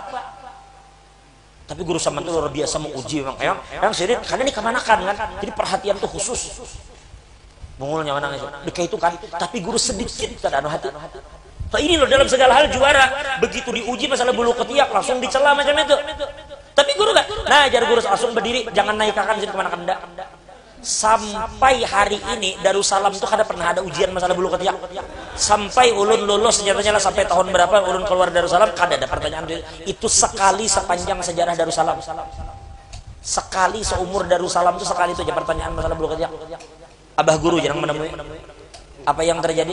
Tapi guru Saman itu luar biasa menguji memang. Yang Sidin karena ini kemanakan kan? Jadi perhatian tuh khusus. Bungul nyawa nang itu. Dikaitukan. Tapi guru sedikit kada anu hati. So, ini loh dalam segala hal juara. Begitu diuji masalah bulu ketiak langsung dicela macam itu. Tapi guru kan, nah jar guru langsung berdiri, jangan naikkan sini kemana kenda. Sampai hari ini Darussalam tuh kada pernah ada ujian masalah bulu ketiak. Sampai ulun lulus senjatanya lah sampai tahun berapa ulun keluar Darussalam kada ada pertanyaan itu sekali sepanjang sejarah Darussalam. Sekali seumur Darussalam tuh sekali itu aja pertanyaan masalah bulu ketiak. Abah guru jarang menemui. Apa yang terjadi?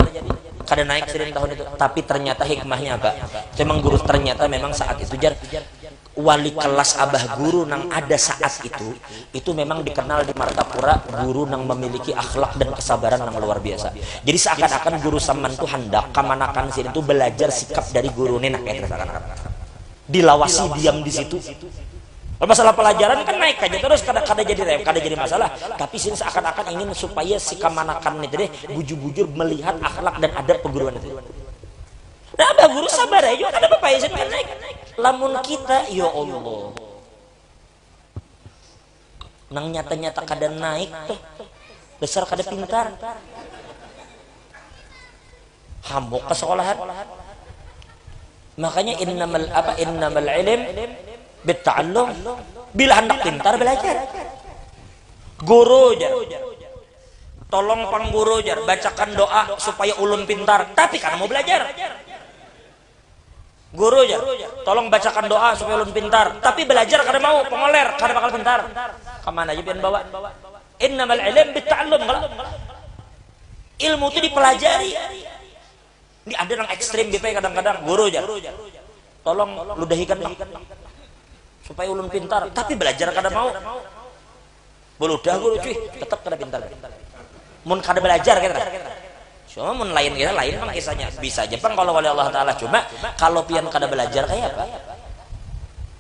Kada naik Sidin tahun itu. Tapi ternyata hikmahnya apa? Memang guru ternyata memang saat itu jar wali kelas abah guru nang ada saat itu memang dikenal di Martapura guru nang memiliki akhlak dan kesabaran yang luar biasa. Jadi seakan-akan guru Saman tuh hendak kamanakan Sidin itu belajar sikap dari guru nenak kayak seakan-akan. Dilawasi diam di situ. Masalah pelajaran kan naik aja terus kada jadi masalah. Tapi sini seakan-akan ingin supaya si kamanakan itu deh bujur-bujur melihat akhlak dan adab perguruan itu. Nah, abah guru sabar aja kada apa-apa ya kan naik. Lamun kita ya Allah. Nang nyata-nyata kada naik tuh. Besar kada pintar. Hambok ke sekolahan. Makanya innamal ilm bitta'allum. Bila hendak pintar belajar. Guru jar. Tolong pang guru jar bacakan doa supaya ulun pintar, tapi kan mau belajar. Guru jar, tolong bacakan doa supaya ulun pintar, tapi belajar kada mau, pengoler, kada bakal pintar. Kemana aja pian bawa? Innamal ilm bitta'allum. Ilmu itu dipelajari. Ini ada yang ekstrim BP kadang-kadang guru jar. Tolong ludahikan supaya ulun pintar, tapi belajar kada mau. Beludah guru cuy, tetap kada pintar. Mun kada belajar kita. Cuma mun lain kita lain kan kisahnya. Bisa Jepang kalau oleh Allah Taala, cuma kalau pian kada belajar kayak apa?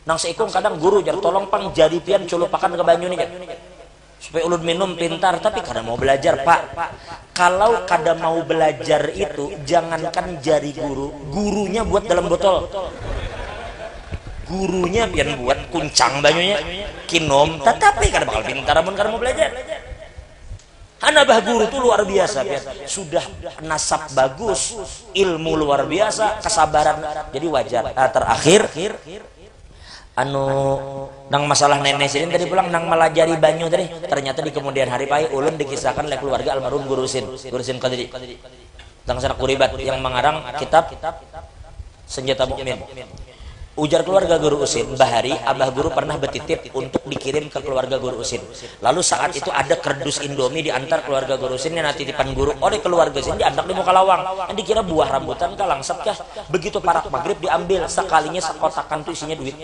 Nang seikung kadang guru jar tolong pang jadi pian culupakan ke banyu nih jar. Supaya ulun minum pintar, tapi kada mau belajar, Pak. Kalau kada mau belajar itu jangankan jari gurunya buat dalam botol. Gurunya pian buat kuncang banyunya kinom, tetapi kada bakal pintar amun kada mau belajar. Anabah guru tuh luar biasa pian. Sudah nasab bagus, ilmu luar biasa, kesabaran. Jadi wajar. Terakhir anu nang masalah nenek sidin tadi pulang nang melajari banyu tadi, ternyata di kemudian hari pai ulun dikisahkan oleh keluarga almarhum Guru Sin Qadri tentang sanak kuribat yang mengarang kitab Senjata Mukmin. Ujar keluarga Guru Usin, Bahari, Abah Guru pernah bertitip untuk dikirim ke keluarga Guru Usin. Lalu saat itu ada kerdus Indomie diantar keluarga Guru Usin yang titipan guru oleh keluarga Usin diantar di muka lawang. Yang dikira buah rambutan kah, langsat kah. Begitu parak maghrib diambil, sekalinya sekotakan itu isinya duit.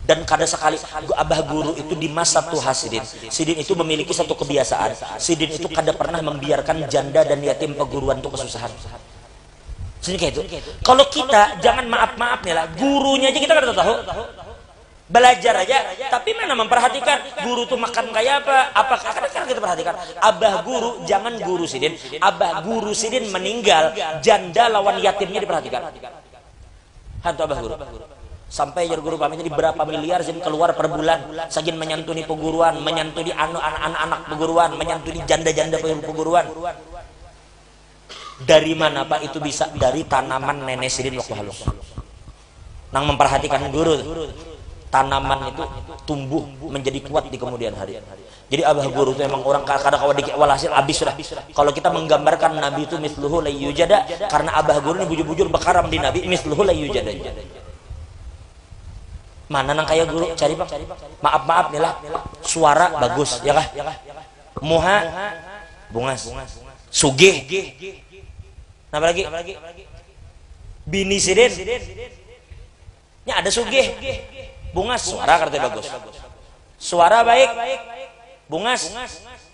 Dan kada sekali Abah Guru itu di masa tuha Sidin itu memiliki satu kebiasaan. Sidin itu kada pernah membiarkan janda dan yatim peguruan itu kesusahan. Jadi kayak itu. Kalau kita jangan maaf nih lah, gurunya aja kita kada tahu. Belajar aja, tapi mana memperhatikan guru tuh makan kayak apa? Apakah kadang kita perhatikan? Abah Guru, jangan Guru Sidin. Abah Guru Sidin meninggal, janda lawan yatimnya diperhatikan. Hantu Abah Guru. Sampai jar guru pamit jadi berapa miliar Sidin keluar per bulan. Sagin menyantuni peguruan, menyantuni anak-anak peguruan, menyantuni janda-janda peguruan. Dari mana Pak itu bisa? Dari tanaman nenek Sidin waktu halus. Nang memperhatikan guru, tanaman itu tumbuh menjadi kuat di kemudian hari. Jadi Abah Guru itu emang orang kadang kawa dikit walhasil habis sudah. Kalau kita menggambarkan Nabi itu misluhu la yujada, karena Abah Guru ini bujur-bujur bekaram di Nabi misluhu la yujada. Mana nang kayak guru cari Pak? Maaf nih lah. Suara bagus ya kah? Muha bungas. Sugih. Apa lagi? Bini Sidin. Ya ada sugih. Bungas, suara katanya bagus. Suara baik. Bungas.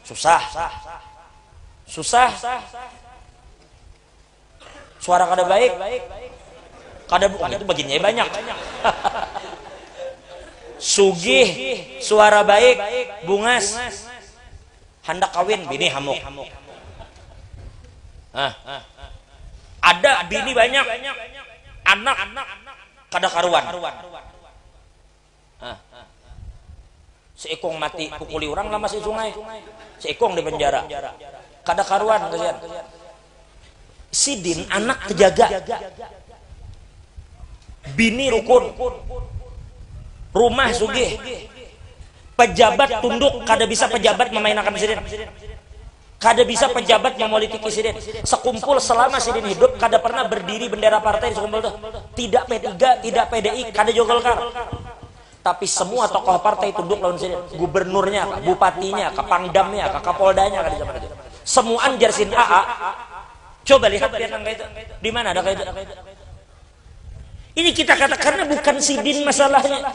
Susah. Suara kada baik. Kada bungas itu bagiannya banyak. Sugih, suara baik, bungas. Hendak kawin, bini hamuk. Ada bini banyak, anak kada karuan. Seekong mati pukuli orang lah masih sungai. Seekong di penjara. Kada karuan kasihan. Sidin anak terjaga. Bini rukun. Rumah sugih. Pejabat tunduk, kada bisa pejabat memainkan Sidin. Kada bisa pejabat mempolitiki Sidin. Sekumpul selama Sidin hidup kada pernah berdiri bendera partai di sekumpul itu. Tidak P3, tidak PDI, kada juga Golkar. Tapi semua tokoh partai tunduk lawan Sidin. Gubernurnya, bupatinya, kapangdamnya, kapoldanya kada zaman itu. Semua anjar Sidin AA. Coba lihat yang kayak itu. Di mana ada kayak itu? Ini kita katakan bukan Sidin masalahnya.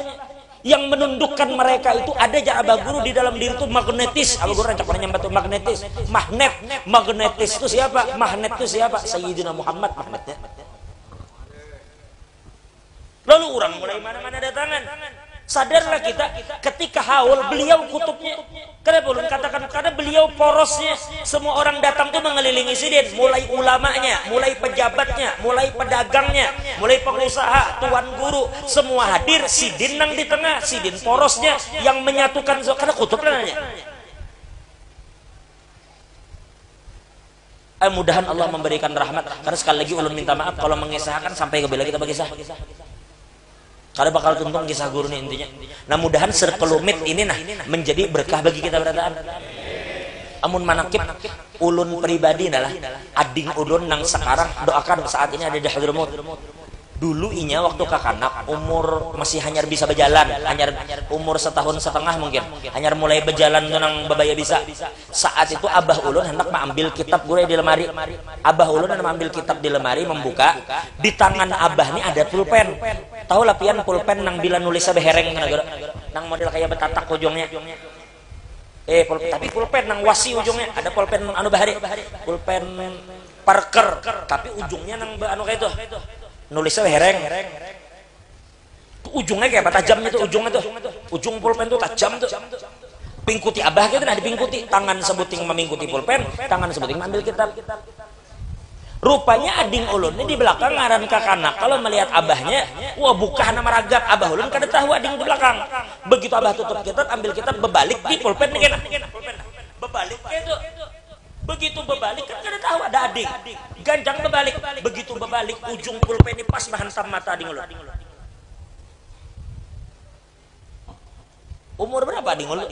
Yang menundukkan mereka itu ada aja Abah Guru di dalam diri itu magnetis. Abah Guru rancak pernah nyambat magnetis. Magnetis itu siapa? Magnet itu siapa? Sayyidina Muhammad magnetnya. Lalu orang mulai mana-mana datangan. Sadarlah kita ketika haul beliau kutubnya. Kenapa belum katakan? Karena beliau porosnya. Semua orang datang tuh mengelilingi Sidin. Mulai ulamanya, mulai pejabatnya, mulai pedagangnya, mulai pengusaha, tuan guru, semua hadir. Sidin nang di tengah, Sidin porosnya yang menyatukan. Karena kutubnya nanya. Mudahan Allah memberikan rahmat. Karena sekali lagi ulun minta maaf kalau mengisahkan sampai ke bila kita berkisah. Kalau bakal tuntung kisah guru ini intinya. Nah mudahan serkelumit ini menjadi berkah bagi kita berataan. Amun manakib ulun pribadi adalah ading ulun nang sekarang doakan saat ini ada di Hadramut. Dulu inya waktu kakanak umur masih hanyar bisa berjalan, hanyar umur setahun setengah mungkin, hanyar mulai berjalan tuh nang babaya bisa. Saat itu abah ulun hendak mengambil kitab guru di lemari. Abah ulun hendak mengambil kitab di lemari, membuka, di tangan abah ini ada pulpen. Tahu lah pian pulpen nang bila nulisnya behereng nang model kayak betatak ujungnya. Tapi pulpen nang wasi ujungnya, ada pulpen anu bahari, pulpen Parker, tapi ujungnya nang anu kayak itu. Nulisnya hereng. Ujungnya kayak apa tajamnya tuh, ujungnya tuh. Ujung pulpen tuh tajam tuh. Pingkuti abah gitu nah dipingkuti, tangan sebuting memingkuti pulpen, tangan sebuting mengambil kitab. Rupanya ading ulun ini di belakang ngaran kakanak. Kalau melihat abahnya, wah buka nama ragap. Abah ulun kada tahu ading di belakang. Begitu abah tutup kitab, ambil kitab, berbalik di pulpen nih kena. Berbalik kayak itu. Begitu berbalik kan kada tahu ada ading. Ganjang berbalik. Begitu berbalik ujung pulpen ini pas menghantam mata ading ulun. Umur berapa Adi ngulun?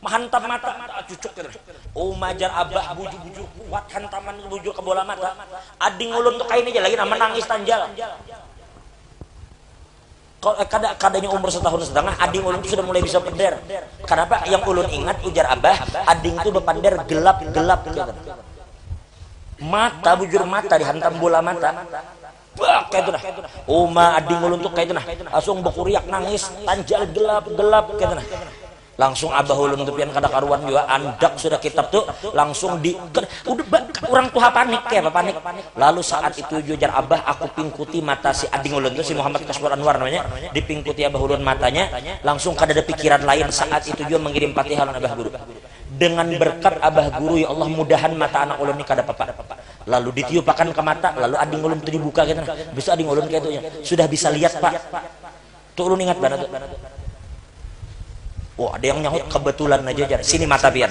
Menghantam mata, cucuk gitu. Majar abah bujur-bujur kuat hantaman bujur ke bola mata. Adi ngulun tuh kain aja lagi nama nangis tanjal. Kalau kadanya umur 1,5 tahun, ading ulun itu sudah mulai bisa pender. Kenapa? Yang ulun ingat ujar abah, ading itu berpender gelap-gelap gitu. Mata bujur mata dihantam bola mata. Bah, kayak itu nah. Ading ulun tuh kayak itu nah. Langsung bekuriak nangis, tanjal gelap-gelap kayak itu nah. Langsung abah ulun tuh pian kada karuan juga andak sudah kitab tuh langsung orang tua panik ya panik. Lalu saat itu jujar abah aku pingkuti mata si ading ulun tuh si Muhammad Kasbur Anwar namanya, dipingkuti abah ulun matanya langsung kada ada pikiran lain saat itu juga mengirim Fatihah lan abah guru. Dengan berkat abah guru ya Allah mudahan mata anak ulun ini kada apa-apa. Lalu ditiupakan ke mata lalu ading ulun tuh dibuka gitu nah. Bisa ading ulun kayak itu ya. Sudah bisa lihat Pak. Tuh ulun ingat banget tuh. Ada yang nyahut kebetulan aja jar. Sini mata pian.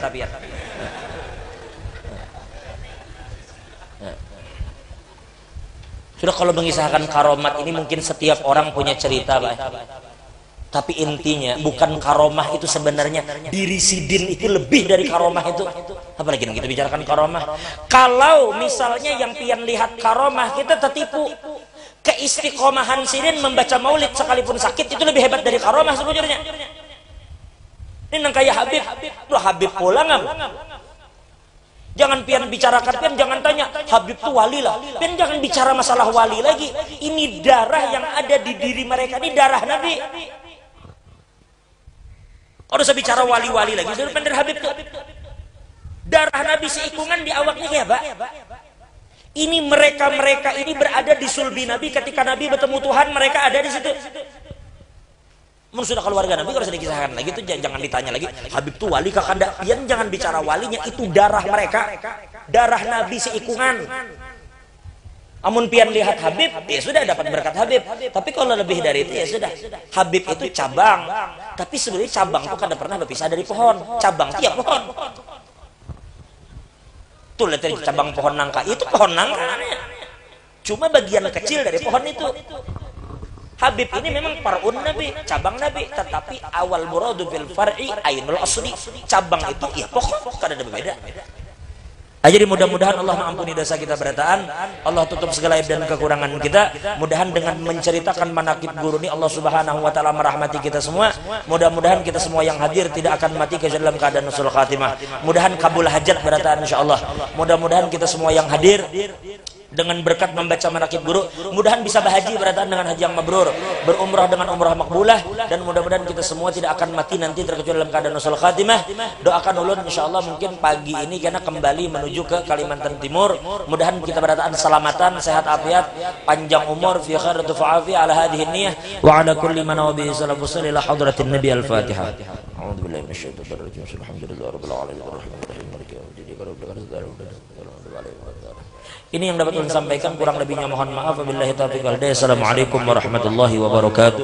Sudah kalau mengisahkan karomat ini mungkin setiap orang punya cerita, Pak. Tapi intinya bukan karomah itu sebenarnya diri sidin itu lebih dari karomah itu. Apalagi yang kita bicarakan karomah. Kalau misalnya yang pian lihat karomah kita tertipu. Keistiqomahan sidin membaca maulid sekalipun sakit itu lebih hebat dari karomah sebenarnya. Ini nang kayak Habib, lu Habib pulang ngam. Jangan pian bicarakan pian, jangan tanya Habib tuh wali lah. Pian jangan bicara masalah wali lagi. Ini darah yang ada di diri mereka, ini darah Nabi. Kalau saya bicara wali-wali lagi, sudah bener Habib tuh. Darah Nabi seikungan di awaknya kayak apa? Ini mereka ini berada di sulbi Nabi ketika Nabi bertemu Tuhan, mereka ada di situ. Sudah keluarga Nabi kalau sudah dikisahkan lagi itu jangan ditanya lagi Habib tuh wali kah kada. Yang jangan bicara walinya itu darah mereka, darah Nabi seikungan. Amun pian lihat Habib ya sudah dapat berkat Habib. Tapi kalau lebih dari itu ya sudah. Habib itu cabang. Tapi sebenarnya cabang itu kada pernah berpisah dari pohon. Cabang itu ya pohon. Tuh lihat dari cabang pohon nangka itu pohon nangka. Cuma bagian kecil dari pohon itu. Habib ini memang far'un Nabi, cabang Nabi, tetapi awal muradu fil far'i ainul asli. Cabang itu ya pokok, kada ada berbeda. Jadi mudah-mudahan Allah mengampuni dosa kita berataan, Allah tutup segala aib dan kekurangan kita. Mudahan dengan menceritakan manaqib guru ini Allah Subhanahu wa taala merahmati kita semua. Mudah-mudahan kita semua yang hadir tidak akan mati kecuali dalam keadaan husnul khatimah. Mudahan kabul hajat berataan insyaallah. Mudah-mudahan kita semua yang hadir dengan berkat membaca manaqib guru, mudahan bisa berhaji berataan dengan haji yang mabrur, berumrah dengan umrah makbulah, dan mudah-mudahan kita semua tidak akan mati nanti terkecuali dalam keadaan husnul khatimah. Doakan ulun insyaallah mungkin pagi ini karena kembali menuju ke Kalimantan Timur, mudahan kita berataan selamatan, sehat afiat, panjang umur, fi khairatu fa'afi ala hadhihi niyyah wa ala kulli man wa bihi sallallahu alaihi wa hadratin nabi al-fatihah. A'udzu billahi minasyaitonir rajim. Alhamdulillahirabbil alamin arrahmanirrahim maliki yaumiddin. Ini yang dapat saya sampaikan, kurang lebihnya mohon maaf. Wabillahi taufiq wal hidayah. Assalamualaikum warahmatullahi wabarakatuh.